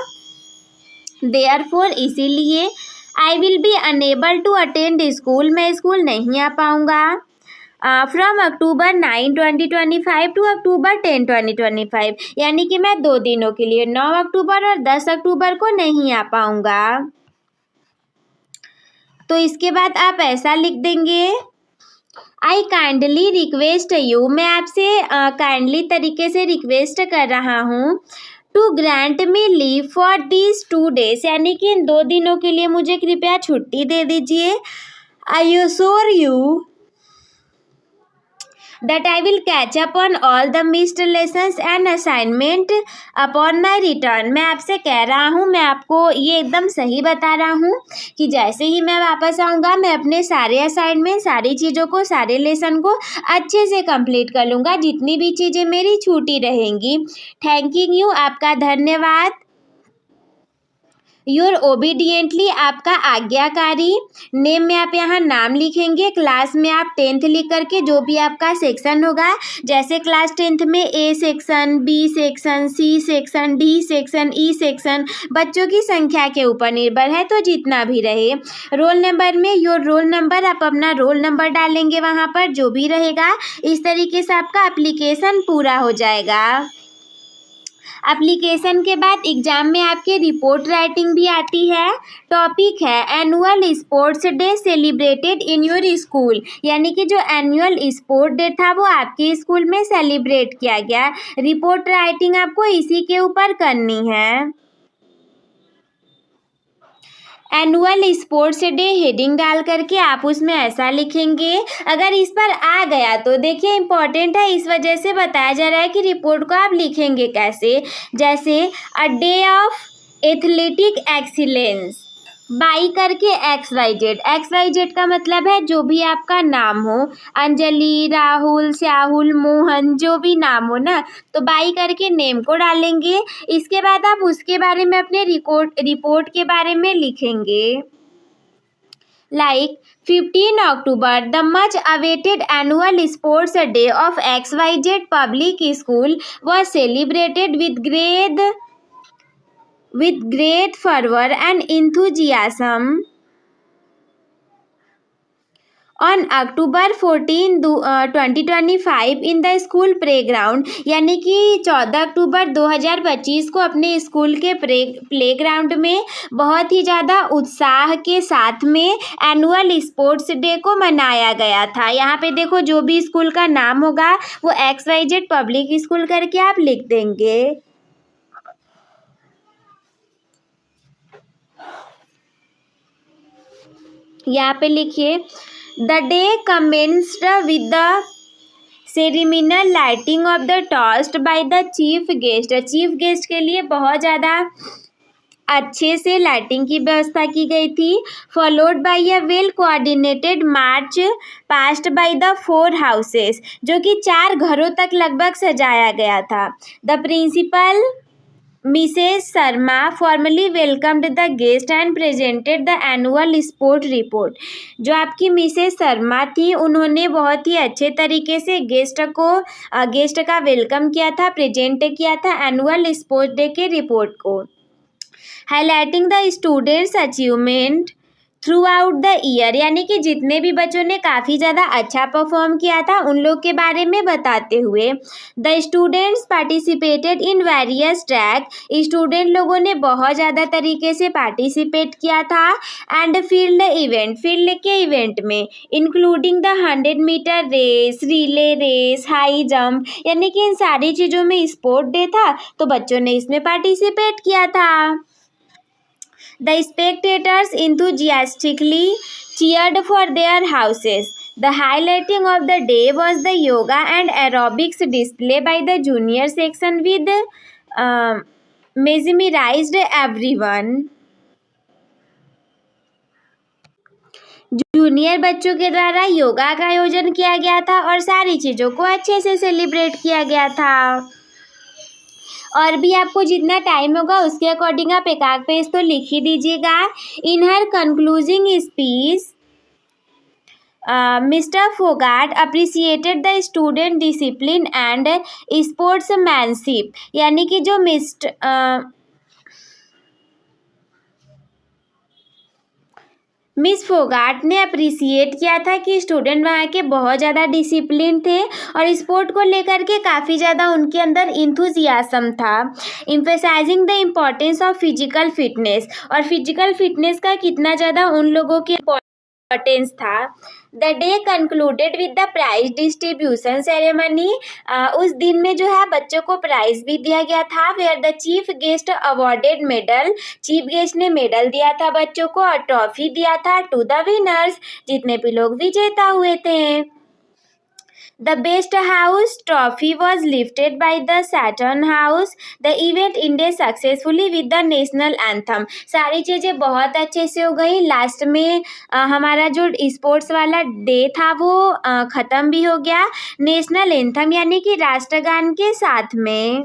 Speaker 1: देयरफॉर इसीलिए I will be unable to attend school, मैं स्कूल नहीं आ पाऊँगा। फ्रॉम अक्टूबर 9, 2025 टू अक्टूबर 10, 2025, यानी कि मैं 2 दिनों के लिए 9 अक्टूबर और 10 अक्टूबर को नहीं आ पाऊँगा। तो इसके बाद आप ऐसा लिख देंगे, आई काइंडली रिक्वेस्ट यू, मैं आपसे काइंडली तरीके से रिक्वेस्ट कर रहा हूँ, to grant me leave for these 2 days, यानी कि इन 2 दिनों के लिए मुझे कृपया छुट्टी दे दीजिए। I assure you that I will catch up on all the missed lessons and assignment upon my return। मैं आपसे कह रहा हूँ, मैं आपको ये एकदम सही बता रहा हूँ कि जैसे ही मैं वापस आऊँगा मैं अपने सारे असाइनमेंट, सारी चीज़ों को, सारे लेसन को अच्छे से कंप्लीट कर लूँगा, जितनी भी चीज़ें मेरी छूटी रहेंगी। थैंकिंग यू, आपका धन्यवाद। योर ओबीडियंटली, आपका आज्ञाकारी। नेम में आप यहाँ नाम लिखेंगे, क्लास में आप 10th लिख करके जो भी आपका सेक्शन होगा, जैसे क्लास 10th में A section, B section, C section, D section, E section, बच्चों की संख्या के ऊपर निर्भर है, तो जितना भी रहे। रोल नंबर में योर रोल नंबर, आप अपना रोल नंबर डालेंगे वहाँ पर जो भी रहेगा। इस तरीके से आपका एप्लीकेशन पूरा हो जाएगा। एप्लीकेशन के बाद एग्जाम में आपके रिपोर्ट राइटिंग भी आती है। टॉपिक है annual sports day celebrated in your school, यानी कि जो एनुअल स्पोर्ट डे था वो आपके स्कूल में सेलिब्रेट किया गया। रिपोर्ट राइटिंग आपको इसी के ऊपर करनी है। एनुअल स्पोर्ट्स डे हेडिंग डाल करके आप उसमें ऐसा लिखेंगे। अगर इस पर आ गया तो देखिए इम्पॉर्टेंट है, इस वजह से बताया जा रहा है कि रिपोर्ट को आप लिखेंगे कैसे। जैसे a day of athletic excellence by करके XYZ का मतलब है जो भी आपका नाम हो, अंजलि, राहुल, श्याहुल, मोहन, जो भी नाम हो ना, तो बाई करके नेम को डालेंगे। इसके बाद आप उसके बारे में अपने रिपोर्ट के बारे में लिखेंगे। Like 15 October the much awaited annual sports day of XYZ public school was celebrated with great fervor and enthusiasm on October 14, 2025 in the school playground, यानी कि 14 अक्टूबर 2025 को अपने स्कूल के प्लेग्राउंड में बहुत ही ज़्यादा उत्साह के साथ में एनुअल स्पोर्ट्स डे को मनाया गया था। यहाँ पे देखो जो भी स्कूल का नाम होगा वो XYZ पब्लिक स्कूल करके आप लिख देंगे। यहाँ पे लिखिए the day commenced with the ceremonial lighting of the toast by the chief guest. Chief guest के लिए बहुत ज़्यादा अच्छे से लाइटिंग की व्यवस्था की गई थी। Followed by a well coordinated march past by the 4 houses, जो कि 4 घरों तक लगभग सजाया गया था। The principal Mrs Sharma formally welcomed the guest and presented the annual sport report. जो आपकी मिसेस शर्मा थी उन्होंने बहुत ही अच्छे तरीके से गेस्ट का वेलकम किया था, प्रेजेंट किया था एनुअल स्पोर्ट डे के रिपोर्ट को। Highlighting the students achievement through out the year, यानी कि जितने भी बच्चों ने काफ़ी ज़्यादा अच्छा परफॉर्म किया था उन लोग के बारे में बताते हुए। The students participated in various track, student लोगों ने बहुत ज़्यादा तरीके से पार्टिसिपेट किया था। एंड फील्ड के इवेंट में including the 100 metre race, relay race, high jump, यानी कि इन सारी चीज़ों में स्पोर्ट डे था तो बच्चों ने इसमें पार्टिसिपेट किया था। The spectators enthusiastically cheered for their houses। The highlighting of the day was the yoga and aerobics display by the junior section with mesmerized everyone. Junior बच्चों के द्वारा योगा का आयोजन किया गया था और सारी चीज़ों को अच्छे से सेलिब्रेट किया गया था। और भी आपको जितना टाइम होगा उसके अकॉर्डिंग आप एक आध पेज तो लिख ही दीजिएगा। इन हर कंक्लूजिंग speech Mr. Fogart appreciated the student discipline and sportsmanship, यानी कि जो मिस फोगाट ने अप्रिसिएट किया था कि स्टूडेंट वहाँ के बहुत ज़्यादा डिसिप्लिन थे और स्पोर्ट को लेकर के काफ़ी ज़्यादा उनके अंदर इंथुजियाज्म था। Emphasising the importance of physical fitness, और फिजिकल फिटनेस का कितना ज़्यादा उन लोगों के इम्पोर्टेंस था। The day concluded with the prize distribution ceremony, उस दिन में जो है बच्चों को प्राइज भी दिया गया था। Where the chief guest awarded medal, chief guest ने मेडल दिया था बच्चों को और ट्रॉफी दिया था टू द विनर्स, जितने भी लोग विजेता हुए थे। The Best House trophy was lifted by the Saturn House. The event ended successfully with the national anthem. सारी चीज़ें बहुत अच्छे से हो गई। लास्ट में हमारा जो स्पोर्ट्स वाला डे था वो ख़त्म भी हो गया नेशनल एंथम यानी कि राष्ट्रगान के साथ में।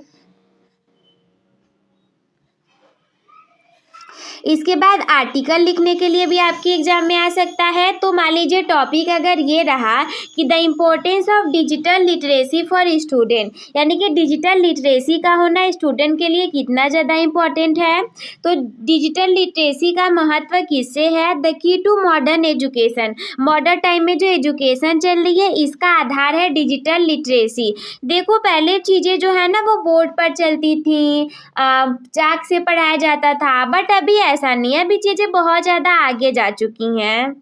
Speaker 1: इसके बाद आर्टिकल लिखने के लिए भी आपके एग्जाम में आ सकता है। तो मान लीजिए टॉपिक अगर ये रहा कि the importance of digital literacy for student, यानी कि डिजिटल लिटरेसी का होना स्टूडेंट के लिए कितना ज़्यादा इम्पोर्टेंट है। तो डिजिटल लिटरेसी का महत्व किससे है? The key to modern education, modern time में जो एजुकेशन चल रही है इसका आधार है डिजिटल लिटरेसी। देखो पहले चीज़ें जो है ना वो बोर्ड पर चलती थी, चाक से पढ़ाया जाता था, बट अभी ऐसा नहीं है, अभी चीज़ें बहुत ज़्यादा आगे जा चुकी हैं।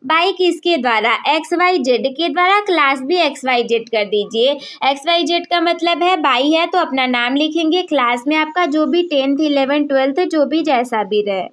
Speaker 1: बाई किसके द्वारा? XYZ के द्वारा। क्लास भी XYZ कर दीजिए। XYZ का मतलब है बाई है तो अपना नाम लिखेंगे, क्लास में आपका जो भी 10th 11th 12th जो भी जैसा भी रहे।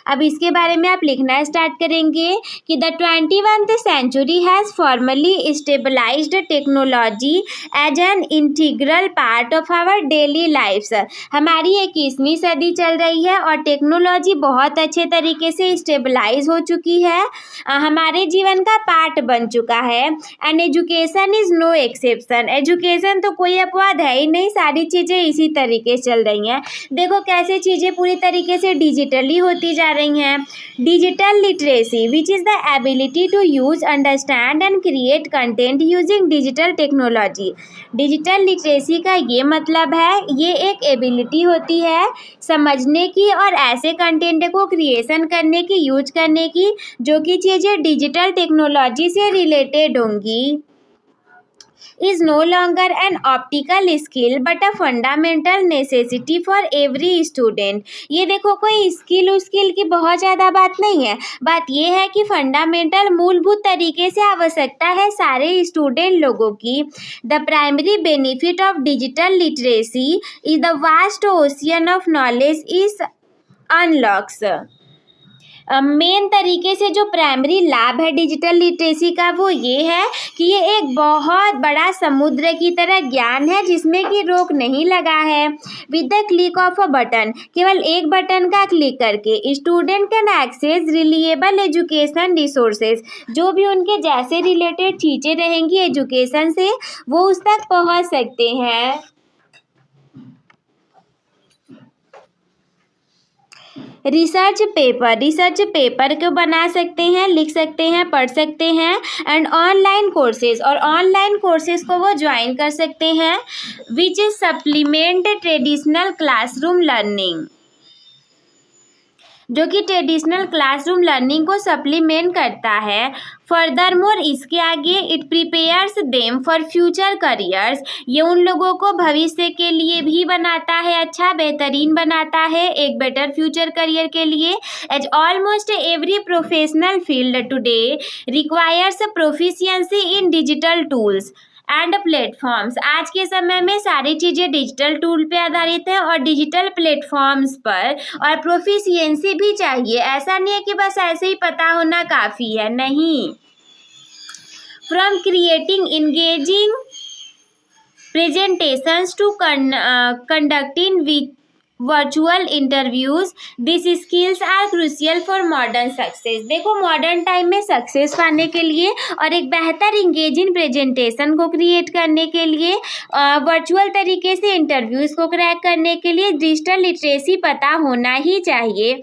Speaker 1: अब इसके बारे में आप लिखना स्टार्ट करेंगे कि the 21st century has formally stabilised technology as an integral part of our daily lifes. हमारी 21वीं सदी चल रही है और टेक्नोलॉजी बहुत अच्छे तरीके से स्टेबलाइज हो चुकी है, हमारे जीवन का पार्ट बन चुका है। And education is no exception, education तो कोई अपवाद है ही नहीं, सारी चीज़ें इसी तरीके से चल रही हैं। देखो कैसे चीज़ें पूरी तरीके से डिजिटली होती जा रही हैं। Digital literacy which is the ability to use, understand and create content using digital technology. Digital literacy का ये मतलब है, ये एक एबिलिटी होती है समझने की और ऐसे कंटेंट को क्रिएशन करने की, यूज करने की जो कि चीज़ें डिजिटल टेक्नोलॉजी से रिलेटेड होंगी। is no longer an optical skill but a fundamental necessity for every student। ये देखो कोई स्किल की बहुत ज़्यादा बात नहीं है, बात ये है कि फंडामेंटल मूलभूत तरीके से आवश्यकता है सारे स्टूडेंट लोगों की। The primary benefit of digital literacy is the vast ocean of knowledge is unlocks. Main तरीके से जो प्राइमरी लाभ है डिजिटल लिटरेसी का वो ये है कि ये एक बहुत बड़ा समुद्र की तरह ज्ञान है जिसमें कि रोक नहीं लगा है। With the click of a button, केवल एक बटन का क्लिक करके student can access reliable education resources, जो भी उनके जैसे रिलेटेड चीज़ें रहेंगी एजुकेशन से वो उस तक पहुंच सकते हैं। रिसर्च पेपर को बना सकते हैं, लिख सकते हैं, पढ़ सकते हैं। एंड ऑनलाइन कोर्सेज, और ऑनलाइन कोर्सेज को वो ज्वाइन कर सकते हैं which is supplement traditional classroom learning, जो कि ट्रेडिशनल क्लासरूम लर्निंग को सप्लीमेंट करता है। फर्दरमोर इसके आगे it prepares them for future careers, ये उन लोगों को भविष्य के लिए भी बनाता है, अच्छा बेहतरीन बनाता है एक बेटर फ्यूचर करियर के लिए। As almost every professional field today requires proficiency in digital tools and platforms. आज के समय में सारी चीज़ें डिजिटल टूल पे आधारित है और डिजिटल प्लेटफॉर्म्स पर, और प्रोफिशिएंसी भी चाहिए। ऐसा नहीं है कि बस ऐसे ही पता होना काफ़ी है, नहीं, From creating engaging presentations to conducting virtual interviews, these skills are crucial for modern success। देखो मॉडर्न टाइम में सक्सेस पाने के लिए और एक बेहतर इंगेजिंग प्रेजेंटेशन को क्रिएट करने के लिए, वर्चुअल तरीके से इंटरव्यूज को क्रैक करने के लिए डिजिटल लिटरेसी पता होना ही चाहिए।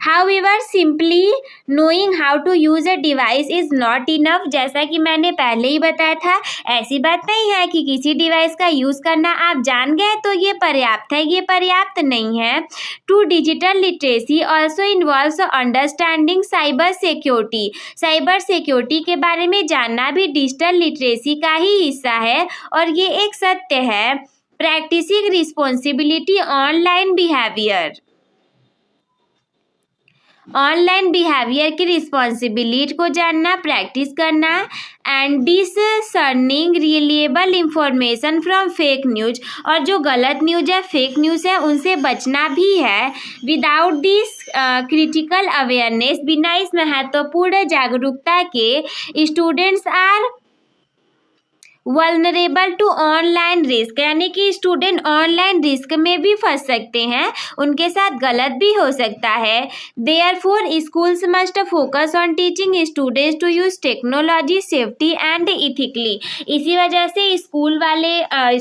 Speaker 1: However simply knowing how to use a device is not enough. जैसा कि मैंने पहले ही बताया था, ऐसी बात नहीं है कि किसी डिवाइस का यूज करना आप जान गए तो ये पर्याप्त है, ये पर्याप्त नहीं है। To digital literacy also involves understanding cyber security. Cyber security के बारे में जानना भी डिजिटल लिटरेसी का ही हिस्सा है और ये एक सत्य है। Practising responsibility online behaviour, online behaviour की रिस्पॉन्सिबिलिटी को जानना, प्रैक्टिस करना। And discerning reliable information from fake news, और जो गलत न्यूज है, फेक न्यूज़ है, उनसे बचना भी है। विदाउट दिस क्रिटिकल अवेयरनेस, बिना इस महत्वपूर्ण जागरूकता के students are vulnerable to online risk, यानी कि स्टूडेंट ऑनलाइन रिस्क में भी फंस सकते हैं, उनके साथ गलत भी हो सकता है। Therefore schools must focus on teaching students to use technology safety and ethically. इसी वजह से स्कूल वाले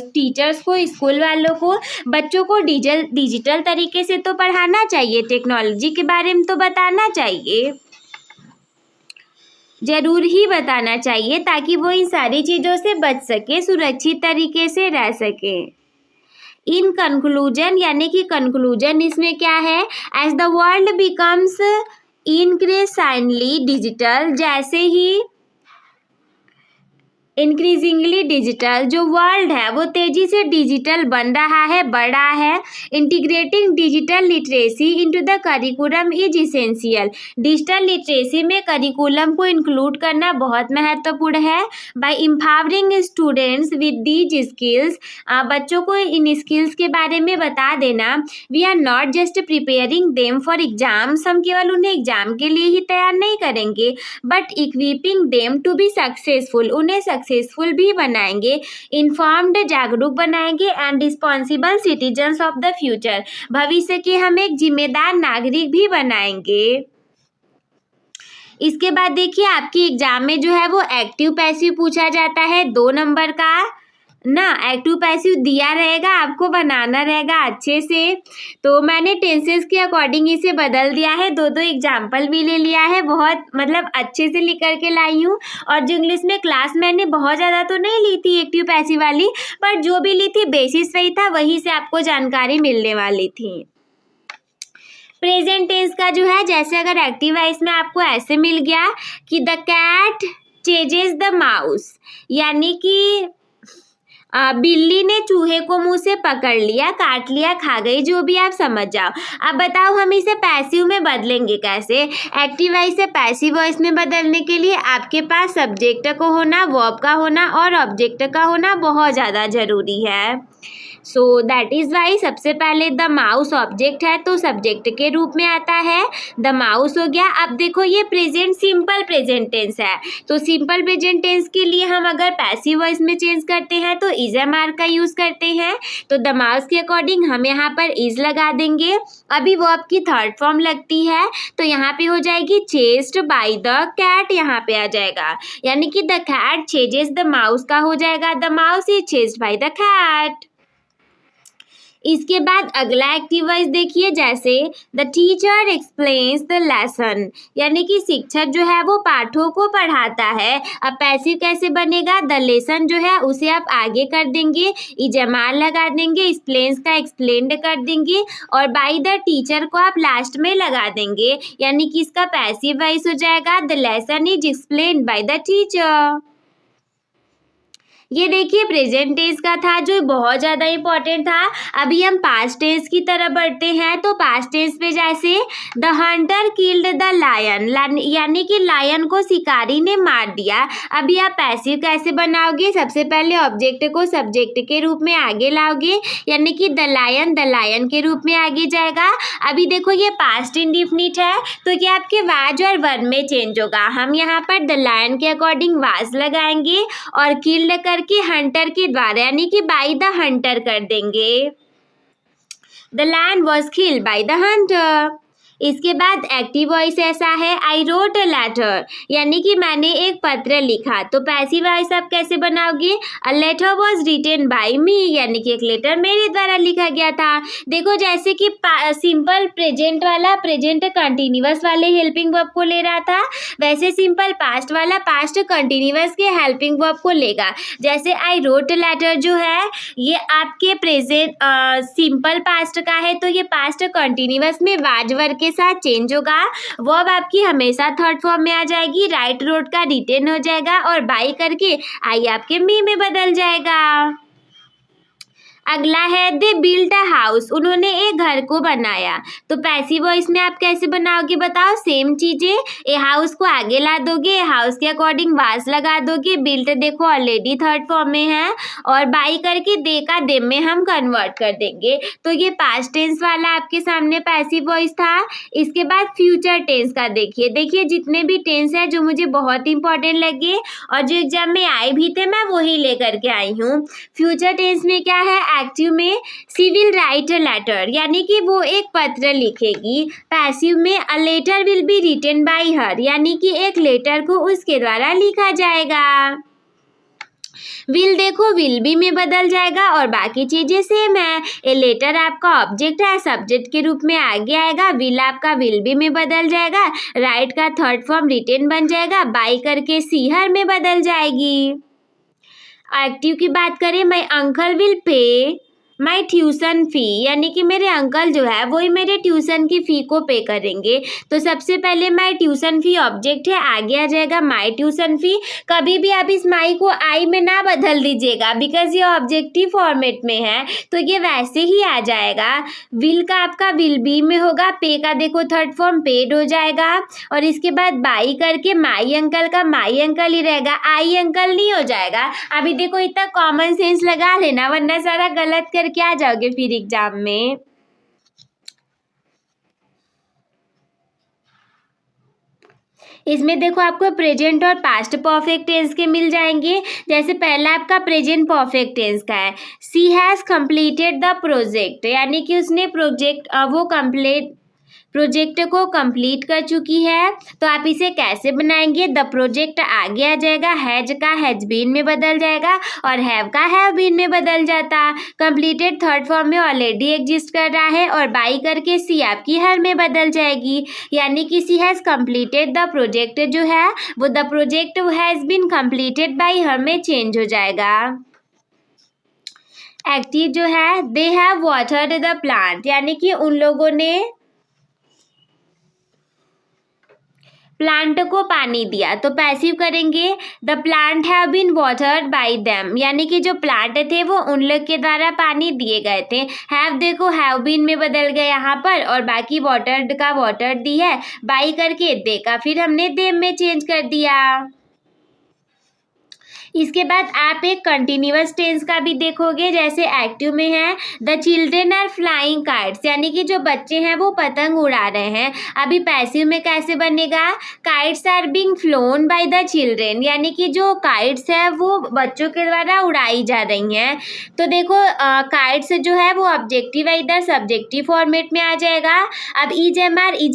Speaker 1: टीचर्स को, स्कूल वालों को, बच्चों को डिजिटल तरीके से तो पढ़ाना चाहिए, टेक्नोलॉजी के बारे में तो बताना चाहिए, जरूर ही बताना चाहिए, ताकि वो इन सारी चीज़ों से बच सके, सुरक्षित तरीके से रह सके। इन कंक्लूजन, यानी कि कंक्लूजन इसमें क्या है? As the world becomes increasingly digital, जैसे ही इंक्रीजिंगली डिजिटल जो वर्ल्ड है वो तेजी से डिजिटल बन रहा है, बढ़ा है। Integrating digital literacy into the curriculum is essential. Digital literacy में करिकुलम को इंक्लूड करना बहुत महत्वपूर्ण है। By empowering students with these skills, बच्चों को इन स्किल्स के बारे में बता देना। We are not just preparing them for exams, हम केवल उन्हें एग्जाम के लिए ही तैयार नहीं करेंगे, but equipping them to be successful, उन्हें सक्सेसफुल भी बनाएंगे। इन्फॉर्म्ड, जागरूक बनाएंगे। And responsible citizens of the future, भविष्य के हम एक जिम्मेदार नागरिक भी बनाएंगे। इसके बाद देखिए आपकी एग्जाम में जो है वो एक्टिव पैसिव पूछा जाता है, 2 नंबर का ना। एक्टिव पैसिव दिया रहेगा, आपको बनाना रहेगा अच्छे से। तो मैंने टेंसेस के अकॉर्डिंग इसे बदल दिया है, 2 एग्जाम्पल भी ले लिया है, बहुत मतलब अच्छे से लिख करके लाई हूँ। और जो इंग्लिश में क्लास मैंने बहुत ज़्यादा तो नहीं ली थी एक्टिव पैसिव वाली, पर जो भी ली थी बेसिस वही था, वहीं से आपको जानकारी मिलने वाली थी। प्रेजेंट टेंस का जो है, जैसे अगर एक्टिव है इसमें आपको ऐसे मिल गया कि the cat chases the mouse, यानी कि बिल्ली ने चूहे को मुंह से पकड़ लिया, काट लिया, खा गई, जो भी आप समझ जाओ। अब बताओ हम इसे पैसिव में बदलेंगे कैसे? एक्टिव वॉइस से पैसिव वॉइस में बदलने के लिए आपके पास सब्जेक्ट को होना, वर्ब का होना और ऑब्जेक्ट का होना बहुत ज़्यादा जरूरी है। सो दैट इज़ वाई सबसे पहले द माउस ऑब्जेक्ट है तो सब्जेक्ट के रूप में आता है, द माउस हो गया। अब देखो ये प्रेजेंट सिंपल प्रेजेंट टेंस है, तो सिंपल प्रेजेंट टेंस के लिए हम अगर पैसिव वॉइस में चेंज करते हैं तो इज एम का यूज़ करते हैं। तो द माउस के अकॉर्डिंग हम यहाँ पर इज लगा देंगे। अभी वो आपकी थर्ड फॉर्म लगती है तो यहाँ पे हो जाएगी चेस्ड बाय द कैट, यहाँ पे आ जाएगा, यानी कि the cat chases the mouse का हो जाएगा, the mouse is chased by the cat. इसके बाद अगला एक्टिव वॉइस देखिए, जैसे the teacher explains the lesson, यानी कि शिक्षक जो है वो पाठों को पढ़ाता है। अब पैसिव कैसे बनेगा? द लेसन जो है उसे आप आगे कर देंगे, इजमाल लगा देंगे, एक्सप्लेन्स का एक्सप्लेन्ड कर देंगे और बाय द टीचर को आप लास्ट में लगा देंगे, यानी कि इसका पैसिव वॉइस हो जाएगा the lesson is explained by the teacher. ये देखिए प्रेजेंट टेंस का था जो बहुत ज़्यादा इंपॉर्टेंट था। अभी हम पास्ट टेंस की तरफ बढ़ते हैं। तो पास्ट टेंस में जैसे the hunter killed the lion, यानी कि लायन को शिकारी ने मार दिया। अभी आप पैसिव कैसे बनाओगे? सबसे पहले ऑब्जेक्ट को सब्जेक्ट के रूप में आगे लाओगे, यानी कि द लायन के रूप में आगे जाएगा। अभी देखो ये पास्ट इंडिफिनिट है, तो क्या आपके वाज और वर्ब में चेंज होगा। हम यहाँ पर द लायन के अकॉर्डिंग वाज लगाएंगे और किल्ड करके हंटर के द्वारा, यानी कि बाय द हंटर कर देंगे। The lion was killed by the hunter. इसके बाद एक्टिव वॉइस ऐसा है, आई रोट अ लेटर, यानी कि मैंने एक पत्र लिखा। तो पैसिव वॉइस आप कैसे बनाओगे? A letter was written by me, यानी कि एक लेटर मेरे द्वारा लिखा गया था। देखो जैसे कि सिंपल प्रेजेंट वाला प्रेजेंट कंटिन्यूअस वाले हेल्पिंग वर्ब को ले रहा था, वैसे सिंपल पास्ट वाला पास्ट कंटिन्यूअस के हेल्पिंग वर्ब को लेगा। जैसे आई रोट अ लेटर जो है ये आपके प्रेजेंट सिंपल पास्ट का है, तो ये पास्ट कंटिन्यूअस में वाज वर्ब के साथ चेंज होगा। वर्ब आपकी हमेशा थर्ड फॉर्म में आ जाएगी, राइट रोट का रिटर्न हो जाएगा और बाई करके आई आपके मी में बदल जाएगा। अगला है दे बिल्ट अ हाउस, उन्होंने एक घर को बनाया। तो पैसिव वॉइस में आप कैसे बनाओगे बताओ? सेम चीजें, ए हाउस को आगे ला दोगे, हाउस के अकॉर्डिंग वास लगा दोगे, बिल्ट देखो ऑलरेडी थर्ड फॉर्म में है और बाई करके दे का देम में हम कन्वर्ट कर देंगे। तो ये पास्ट टेंस वाला आपके सामने पैसिव वॉइस था। इसके बाद फ्यूचर टेंस का देखिए जितने भी टेंस है जो मुझे बहुत इंपॉर्टेंट लगे और जो एग्जाम में आए भी थे मैं वही लेकर के आई हूँ। फ्यूचर टेंस में क्या है? एक्टिव में she will write a letter, यानी कि वो एक पत्र लिखेगी। पैसिव में a letter will be written by her, यानी कि एक लेटर को उसके द्वारा लिखा जाएगा। विल देखो विल बी में बदल जाएगा और बाकी चीजें सेम है। ए लेटर आपका ऑब्जेक्ट है, सब्जेक्ट के रूप में आगे आएगा, विल आपका विल बी में बदल जाएगा, राइट का थर्ड फॉर्म रिटन बन जाएगा, बाई करके सी हर में बदल जाएगी। एक्टिव की बात करें, my uncle will pay my tuition fee, यानी कि मेरे अंकल जो है वही मेरे ट्यूशन की फ़ी को पे करेंगे। तो सबसे पहले माई ट्यूशन फ़ी ऑब्जेक्ट है, आगे आ जाएगा माई ट्यूशन फ़ी। कभी भी आप इस माई को आई में ना बदल दीजिएगा बिकॉज ये ऑब्जेक्टिव फॉर्मेट में है, तो ये वैसे ही आ जाएगा। विल का आपका विल बी में होगा, पे का देखो थर्ड फॉर्म पेड हो जाएगा और इसके बाद बाई करके माई अंकल का माई अंकल ही रहेगा, आई अंकल नहीं हो जाएगा। अभी देखो इतना कॉमन सेंस लगा लेना वरना सारा गलत करके आ जाओगे फिर एग्जाम में। इसमें देखो आपको प्रेजेंट और पास्ट परफेक्ट टेंस के मिल जाएंगे। जैसे पहला आपका प्रेजेंट परफेक्ट टेंस का है, सी हैज़ कंप्लीटेड द प्रोजेक्ट, यानी कि उसने प्रोजेक्ट को कंप्लीट कर चुकी है। तो आप इसे कैसे बनाएंगे? द प्रोजेक्ट आगे आ जाएगा, हैज का हैज बीन में बदल जाएगा और हैव का हैव बीन में बदल जाता। कंप्लीटेड थर्ड फॉर्म में ऑलरेडी एग्जिस्ट कर रहा है और बाई करके सी आपकी हर में बदल जाएगी, यानी कि she has completed the project जो है वो the project has been completed by her में चेंज हो जाएगा। एक्टिव जो है, they have watered the plant, यानी कि उन लोगों ने प्लांट को पानी दिया। तो पैसिव करेंगे, the plant have been watered by them, यानी कि जो प्लांट थे वो उन लोग के द्वारा पानी दिए गए थे। हैव देखो हैव बीन में बदल गया यहाँ पर और बाकी वाटर्ड का वाटर दी है, बाई करके दे का फिर हमने देम में चेंज कर दिया। इसके बाद आप एक कंटिन्यूअस टेंस का भी देखोगे। जैसे एक्टिव में है, the children are flying kites, यानी कि जो बच्चे हैं वो पतंग उड़ा रहे हैं। अभी पैसिव में कैसे बनेगा? Kites are being flown by the children, यानी कि जो काइट्स है वो बच्चों के द्वारा उड़ाई जा रही हैं। तो देखो काइट्स जो है वो ऑब्जेक्टिव है, इधर सब्जेक्टिव फॉर्मेट में आ जाएगा। अब इज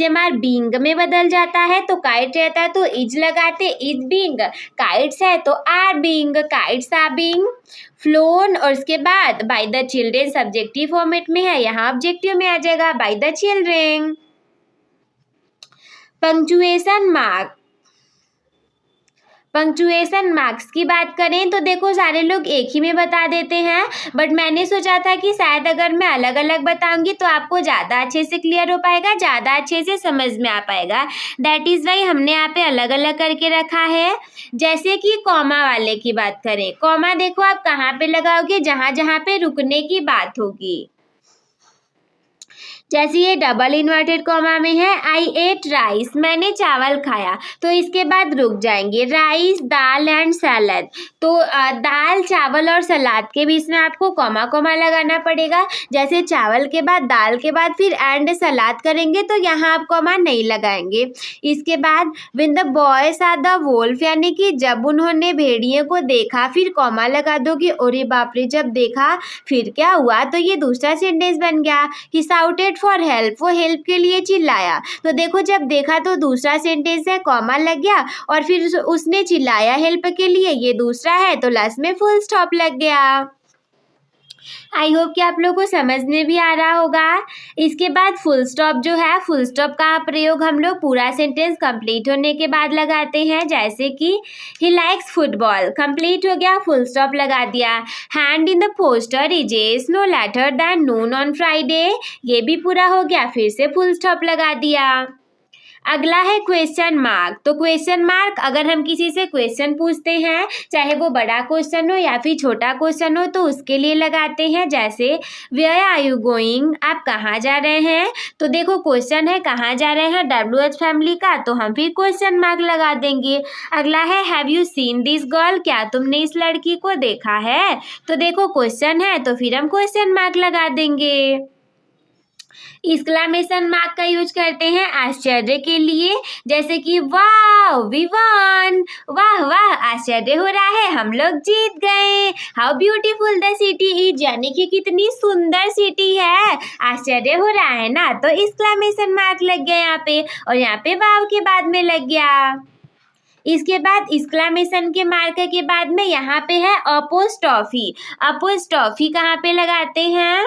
Speaker 1: एम आर बीइंग में बदल जाता है, तो काइट रहता है तो इज लगाते, इज बीइंग, काइट्स है तो are being, kites are being flown और उसके बाद by the children subjective format में है, यहाँ ऑब्जेक्टिव में आ जाएगा by the children. Punctuation mark, punctuation marks की बात करें तो देखो सारे लोग एक ही में बता देते हैं, बट मैंने सोचा था कि शायद अगर मैं अलग अलग बताऊंगी तो आपको ज़्यादा अच्छे से क्लियर हो पाएगा, ज़्यादा अच्छे से समझ में आ पाएगा। दैट इज़ वाई हमने यहाँ पे अलग अलग करके रखा है। जैसे कि कॉमा वाले की बात करें, कॉमा देखो आप कहाँ पे लगाओगे, जहाँ जहाँ पे रुकने की बात होगी। जैसे ये डबल इन्वर्टेड कॉमा में है, आई एट राइस, मैंने चावल खाया, तो इसके बाद रुक जाएंगे, राइस दाल एंड सैलड, तो दाल चावल और सलाद के बीच में आपको कॉमा कॉमा लगाना पड़ेगा। जैसे चावल के बाद दाल के बाद फिर एंड सलाद करेंगे तो यहाँ आप कॉमा नहीं लगाएंगे। इसके बाद when the boys are the wolf, यानी कि जब उन्होंने भेड़िए को देखा, फिर कॉमा लगा दोगे। अरे बाप रे, जब देखा फिर क्या हुआ, तो ये दूसरा सेंटेंस बन गया कि शाउटेड फॉर हेल्प, वो हेल्प के लिए चिल्लाया। तो देखो जब देखा तो दूसरा सेंटेंस है, कॉमा लग गया, और फिर उसने चिल्लाया हेल्प के लिए, ये दूसरा है, तो लास्ट में फुल स्टॉप लग गया। आई होप कि आप लोगों को समझ में भी आ रहा होगा। इसके बाद फुल स्टॉप जो है, फुल स्टॉप का प्रयोग हम लोग पूरा सेंटेंस कंप्लीट होने के बाद लगाते हैं। जैसे कि ही लाइक्स फुटबॉल, कंप्लीट हो गया, फुल स्टॉप लगा दिया। Hand in the poster is no later than noon on Friday, ये भी पूरा हो गया, फिर से फुल स्टॉप लगा दिया। अगला है क्वेश्चन मार्क। तो क्वेश्चन मार्क अगर हम किसी से क्वेश्चन पूछते हैं, चाहे वो बड़ा क्वेश्चन हो या फिर छोटा क्वेश्चन हो, तो उसके लिए लगाते हैं। जैसे वेयर आर यू गोइंग, आप कहाँ जा रहे हैं। तो देखो क्वेश्चन है कहाँ जा रहे हैं, WH फैमिली का, तो हम फिर क्वेश्चन मार्क लगा देंगे। अगला है have you seen this girl, क्या तुमने इस लड़की को देखा है। तो देखो क्वेश्चन है तो फिर हम क्वेश्चन मार्क लगा देंगे। एक्सक्लेमेशन मार्क का यूज करते हैं आश्चर्य के लिए। जैसे कि वाह वी वन, वाह वाह आश्चर्य हो रहा है, हम लोग जीत गए। How beautiful the city is, यानी कि कितनी सुंदर सिटी है, आश्चर्य हो रहा है ना, तो एक्सक्लेमेशन मार्क लग गया यहाँ पे, और यहाँ पे वाव के बाद में लग गया। इसके बाद एक्सक्लेमेशन के मार्क के बाद में यहाँ पे है अपोस्ट्रोफी। अपोस्ट्रोफी कहाँ पे लगाते हैं,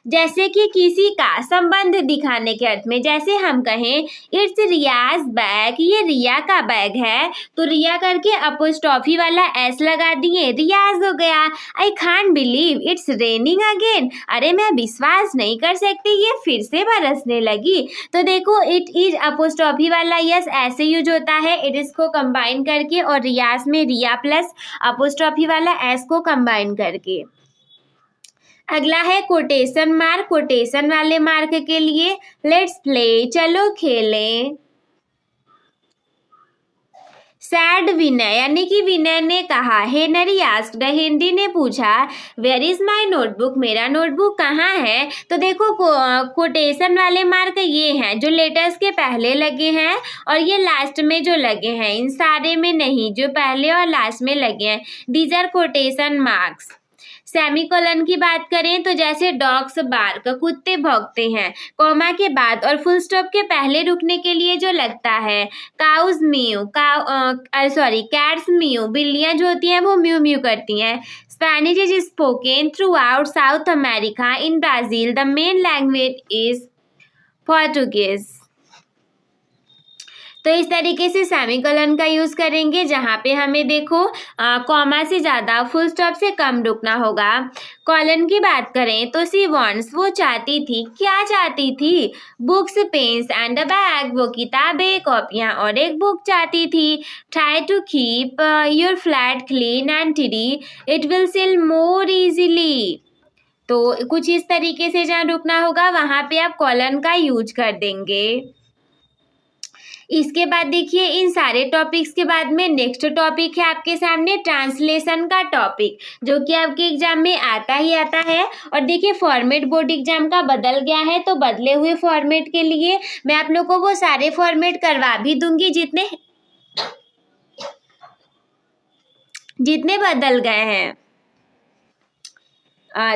Speaker 1: जैसे कि किसी का संबंध दिखाने के अर्थ में। जैसे हम कहें इट्स रियाज बैग, ये रिया का बैग है, तो रिया करके अपोस्ट्रोफी वाला एस लगा दिए, रियाज हो गया। I can't believe it's raining again, अरे मैं विश्वास नहीं कर सकती ये फिर से बरसने लगी। तो देखो इट इज अपोस्ट्रोफी वाला यस ऐसे यूज होता है, इट इज को कंबाइन करके, और रियाज में रिया प्लस अपोस्ट्रोफी वाला एस को कंबाइन करके। अगला है कोटेशन मार्क। कोटेशन वाले मार्क के लिए लेट्स प्ले, चलो खेलें। सैड विनय, यानी कि विनय ने कहा। हेनरी आस्क्ड, हेनरी ने पूछा वेयर इज माई नोटबुक, मेरा नोटबुक कहाँ है। तो देखो कोटेशन वाले मार्क ये हैं जो लेटर्स के पहले लगे हैं और ये लास्ट में जो लगे हैं, इन सारे में नहीं, जो पहले और लास्ट में लगे हैं, these are quotation marks. Semicolon की बात करें तो जैसे डॉग्स बार्क, कुत्ते भौंकते हैं, कॉमा के बाद और फुल स्टॉप के पहले रुकने के लिए जो लगता है, काउज म्यू, कैट्स म्यू, बिल्लियां जो होती हैं वो म्यू म्यू करती हैं। Spanish is spoken through out south America, in Brazil the main language is Portuguese. तो इस तरीके से सेमीकोलन का यूज़ करेंगे जहाँ पे हमें देखो कॉमा से ज़्यादा फुल स्टॉप से कम रुकना होगा। कॉलन की बात करें तो सी वांट्स, वो चाहती थी, क्या चाहती थी, books pens and a bag, वो किताबें कॉपियाँ और एक बुक चाहती थी। Try to keep your flat clean and tidy, it will sell more easily. तो कुछ इस तरीके से जहाँ रुकना होगा वहाँ पे आप कॉलन का यूज कर देंगे। इसके बाद देखिए इन सारे टॉपिक्स के बाद में नेक्स्ट टॉपिक है आपके सामने ट्रांसलेशन का टॉपिक, जो कि आपके एग्जाम में आता ही आता है। और देखिए फॉर्मेट बोर्ड एग्जाम का बदल गया है, तो बदले हुए फॉर्मेट के लिए मैं आप लोगों को वो सारे फॉर्मेट करवा भी दूंगी जितने बदल गए हैं।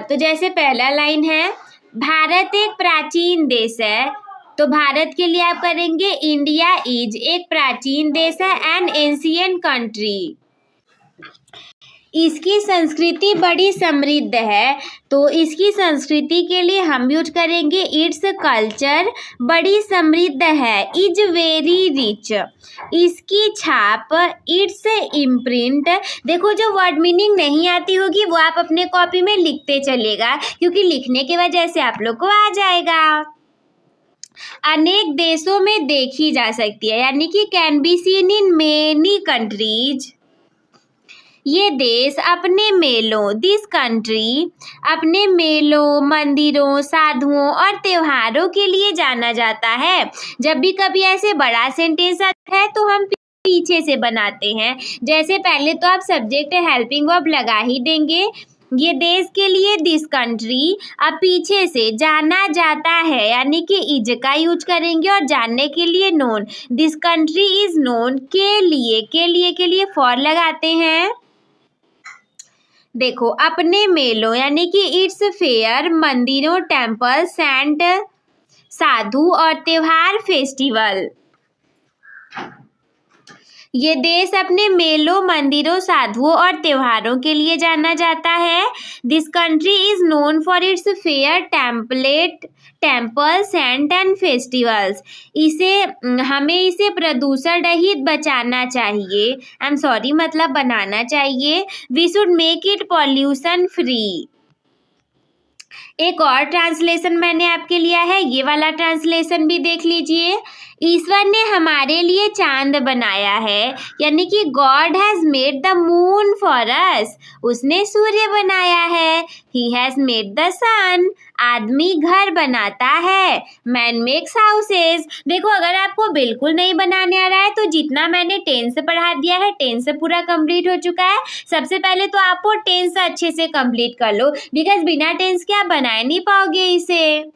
Speaker 1: तो जैसे पहला लाइन है, भारत एक प्राचीन देश है, तो भारत के लिए आप करेंगे इंडिया इज एक प्राचीन देश है, एन एंशिएंट कंट्री। इसकी संस्कृति बड़ी समृद्ध है, तो इसकी संस्कृति के लिए हम यूज करेंगे इट्स कल्चर बड़ी समृद्ध है, इज वेरी रिच। इसकी छाप इट्स इम्प्रिंट, देखो जो वर्ड मीनिंग नहीं आती होगी वो आप अपने कॉपी में लिखते चलेगा, क्योंकि लिखने की वजह से आप लोग को आ जाएगा। अनेक देशों में देखी जा सकती है, यानी कि can be seen in many countries. ये देश अपने मेलों, दिस कंट्री अपने मेलों, मंदिरों, साधुओं और त्योहारों के लिए जाना जाता है। जब भी कभी ऐसे बड़ा सेंटेंस आता है तो हम पीछे से बनाते हैं। जैसे पहले तो आप सब्जेक्ट हेल्पिंग वर्ब लगा ही देंगे, ये देश के लिए दिस कंट्री, अब पीछे से जाना जाता है यानी कि इज का यूज करेंगे और जानने के लिए known, this country is known, के लिए फॉर लगाते हैं। देखो अपने मेलों यानी कि इट्स फेयर, मंदिरों टेम्पल, सेंट साधु और त्योहार फेस्टिवल। ये देश अपने मेलों, मंदिरों, साधुओं और त्योहारों के लिए जाना जाता है। This country is known for its fair, temple, saint and festivals. हमें इसे प्रदूषण रहित बचाना चाहिए, आई एम सॉरी मतलब बनाना चाहिए। We should make it pollution free. एक और ट्रांसलेशन मैंने आपके लिया है, ये वाला ट्रांसलेशन भी देख लीजिए। ईश्वर ने हमारे लिए चांद बनाया है, यानी कि God has made the moon for us, उसने सूर्य बनाया है। ही हैज मेड द सन, आदमी घर बनाता है। Man makes houses. देखो अगर आपको बिल्कुल नहीं बनाने आ रहा है तो जितना मैंने टेंस पढ़ा दिया है, टेंस पूरा कंप्लीट हो चुका है। सबसे पहले तो आप वो टेंस अच्छे से कंप्लीट कर लो, बिकॉज बिना टेंस के आप बना नहीं पाओगे इसे।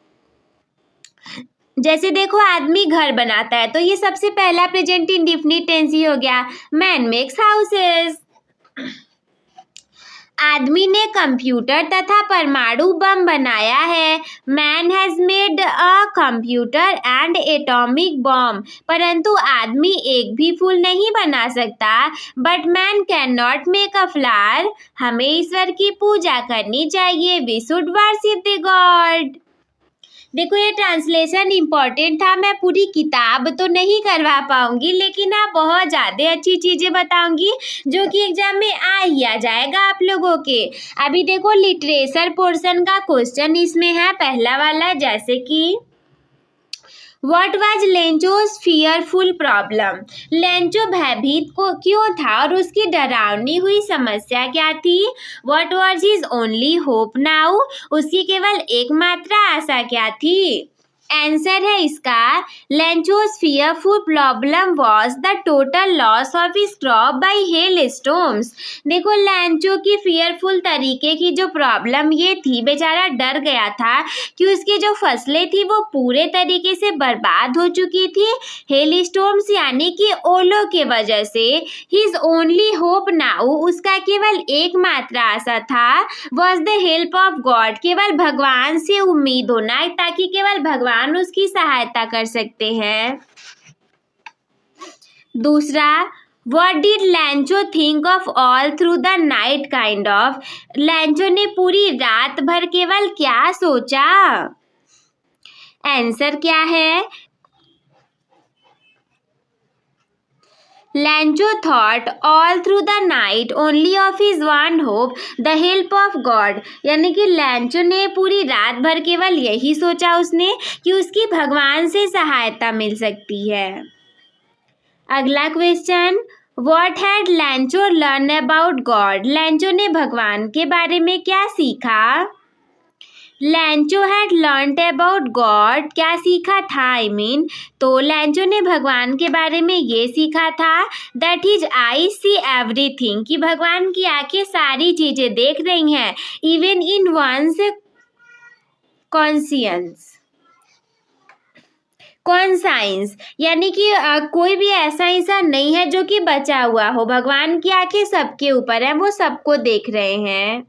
Speaker 1: जैसे देखो आदमी घर बनाता है, तो ये सबसे पहला प्रेजेंट इंडेफिनिट टेंस ही हो गया, मैन मेक्स हाउसेस। आदमी ने कंप्यूटर तथा परमाणु बम बनाया है, man has made a computer and atomic bomb. परंतु आदमी एक भी फूल नहीं बना सकता, but man can not make a flower. हमें ईश्वर की पूजा करनी चाहिए, we should worship the God. देखो ये ट्रांसलेशन इम्पॉर्टेंट था, मैं पूरी किताब तो नहीं करवा पाऊंगी, लेकिन हाँ बहुत ज़्यादा अच्छी चीज़ें बताऊंगी जो कि एग्जाम में आ ही आ जाएगा आप लोगों के। अभी देखो लिटरेचर पोर्शन का क्वेश्चन इसमें है पहला वाला, जैसे कि What was लेंचो's fearful problem? Lencho भयभीत को क्यों था और उसकी डरावनी हुई समस्या क्या थी? What was his only hope now? उसकी केवल एकमात्र आशा क्या थी? आंसर है इसका, लेंचो's fearful problem was the total loss of his crop by hailstorms। देखो लेंचो की fearful तरीके की जो प्रॉब्लम ये थी, बेचारा डर गया था कि उसकी जो फसलें थी वो पूरे तरीके से बर्बाद हो चुकी थी हेलस्टॉर्म्स यानी कि ओलों के वजह से। हिज ओनली होप नाउ, उसका केवल एकमात्र आशा था, was the help of God, केवल भगवान से उम्मीद होना, ताकि केवल भगवान उसकी सहायता कर सकते हैं। दूसरा, What did लैंचो think of all through the night kind of? लैंचो ने पूरी रात भर केवल क्या सोचा? आंसर क्या है? लैंचो thought all through the night only of his one hope, the help of God. यानी कि लैंचो ने पूरी रात भर केवल यही सोचा उसने कि उसकी भगवान से सहायता मिल सकती है। अगला question, what had लैंचो learn about God? लैंचो ने भगवान के बारे में क्या सीखा? लैंचो हैड लर्नड अबाउट गॉड, क्या सीखा था आई मीन तो लैंचो ने भगवान के बारे में ये सीखा था that his I see everything, कि भगवान की आंखें सारी चीजें देख रही हैं, इवन इन वंस कॉन्साइंस, यानी कि कोई भी ऐसा इंसान नहीं है जो कि बचा हुआ हो, भगवान की आंखें सबके ऊपर है, वो सबको देख रहे हैं।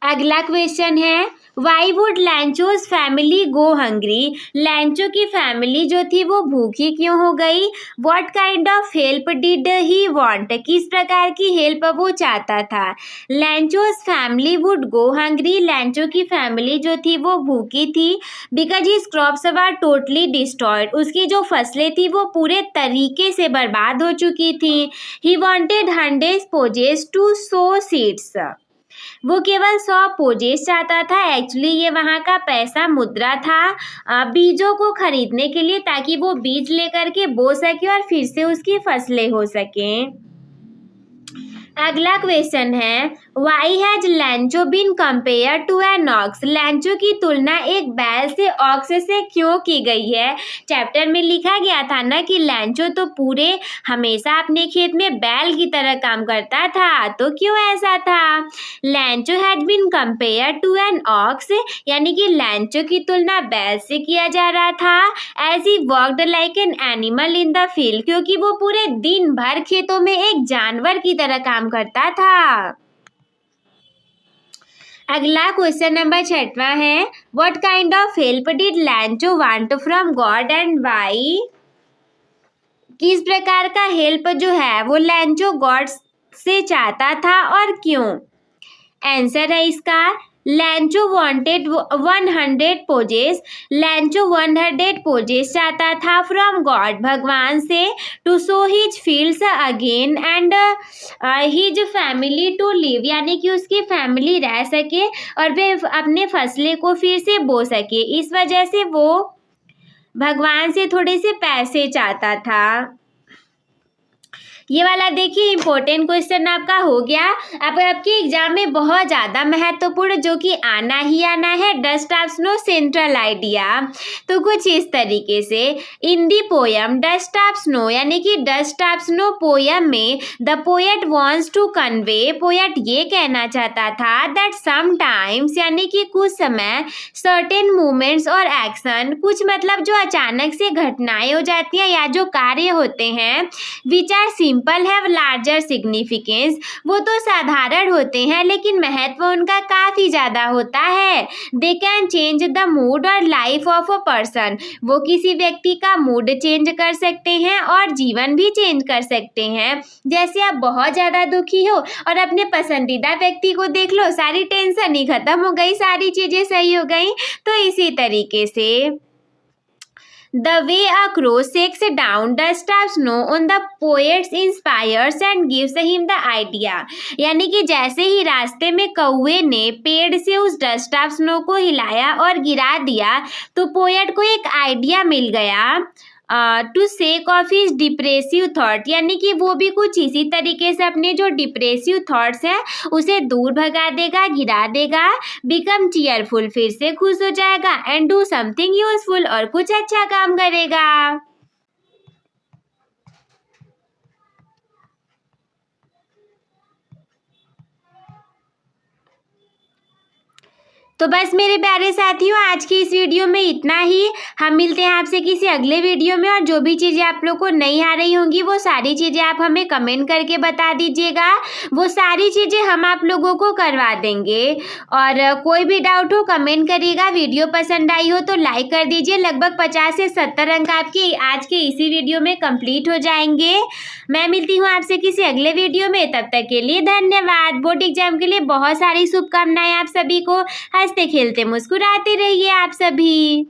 Speaker 1: अगला क्वेश्चन है, why would Lencho's family go hungry, Lencho की फैमिली जो थी वो भूखी क्यों हो गई। What kind of help did he want, किस प्रकार की हेल्प वो चाहता था। Lencho's family would go hungry, Lencho की फैमिली जो थी वो भूखी थी। Because his crops were totally destroyed, उसकी जो फसलें थी वो पूरे तरीके से बर्बाद हो चुकी थी। He wanted 100 pesos to sow seeds, वो केवल 100 पोजेस चाहता था। एक्चुअली ये वहाँ का पैसा मुद्रा था बीजों को खरीदने के लिए, ताकि वो बीज लेकर के बो सके और फिर से उसकी फसलें हो सकें। अगला क्वेश्चन है why has Lencho been compare to an ox, Lencho की तुलना एक बैल से ऑक्स से क्यों की गई है। चैप्टर में लिखा गया था ना कि लैंचो तो पूरे हमेशा अपने खेत में बैल की तरह काम करता था, तो क्यों ऐसा था। Lencho had been compare to an ox, यानी कि लैंचो की तुलना बैल से किया जा रहा था। As he worked like an animal in the field, क्योंकि वो पूरे दिन भर खेतों में एक जानवर की तरह काम करता था। अगला क्वेश्चन नंबर 6वां है what kind of help did Lencho want from God and why, किस प्रकार का हेल्प जो है वो लैंचो गॉड से चाहता था और क्यों। आंसर है इसका Lencho wanted 100 pesos, Lencho 100 pesos चाहता था फ्रॉम गॉड, भगवान से, to sow his fields again and his family to live, यानी कि उसकी फैमिली रह सके और वे अपने फसलें को फिर से बो सके। इस वजह से वो भगवान से थोड़े से पैसे चाहता था। ये वाला देखिए इंपॉर्टेंट क्वेश्चन आपका हो गया। अब आपके एग्जाम में बहुत ज़्यादा महत्वपूर्ण जो कि आना ही आना है, dust of snow central idea. तो कुछ इस तरीके से in the poem dust of snow, यानी कि डस्ट ऑफ स्नो पोयम में the poet wants to convey, poet ये कहना चाहता था दैट समटाइम्स, यानी कि कुछ समय, सर्टेन मूवमेंट्स और एक्शन, कुछ मतलब जो अचानक से घटनाएं हो जाती हैं या जो कार्य होते हैं, which are simple have larger significance, वो तो साधारण होते हैं लेकिन महत्व उनका काफ़ी ज़्यादा होता है। They can change the mood और लाइफ ऑफ अ पर्सन, वो किसी व्यक्ति का मूड चेंज कर सकते हैं और जीवन भी चेंज कर सकते हैं। जैसे आप बहुत ज़्यादा दुखी हो और अपने पसंदीदा व्यक्ति को देख लो, सारी टेंशन ही खत्म हो गई, सारी चीज़ें सही हो गई। तो इसी तरीके से The way a crow shakes down dust of snow on the poet inspires and gives him the idea, यानी कि जैसे ही रास्ते में कौवे ने पेड़ से उस डस्ट ऑफ स्नो को हिलाया और गिरा दिया तो पोएट को एक आइडिया मिल गया to shake off his depressive thought, यानी कि वो भी कुछ इसी तरीके से अपने जो डिप्रेसिव थॉट्स हैं उसे दूर भगा देगा, गिरा देगा, बिकम चीयरफुल, फिर से खुश हो जाएगा, एंड डू समथिंग यूजफुल, और कुछ अच्छा काम करेगा। तो बस मेरे प्यारे साथियों आज की इस वीडियो में इतना ही। हम मिलते हैं आपसे किसी अगले वीडियो में, और जो भी चीज़ें आप लोग को नहीं आ रही होंगी वो सारी चीज़ें आप हमें कमेंट करके बता दीजिएगा, वो सारी चीज़ें हम आप लोगों को करवा देंगे। और कोई भी डाउट हो कमेंट करिएगा। वीडियो पसंद आई हो तो लाइक कर दीजिए। लगभग 50 से 70 अंक आपके आज के इसी वीडियो में कंप्लीट हो जाएंगे। मैं मिलती हूँ आपसे किसी अगले वीडियो में, तब तक के लिए धन्यवाद। बोर्ड एग्जाम के लिए बहुत सारी शुभकामनाएं आप सभी को। हंसते खेलते मुस्कुराते रहिए आप सभी।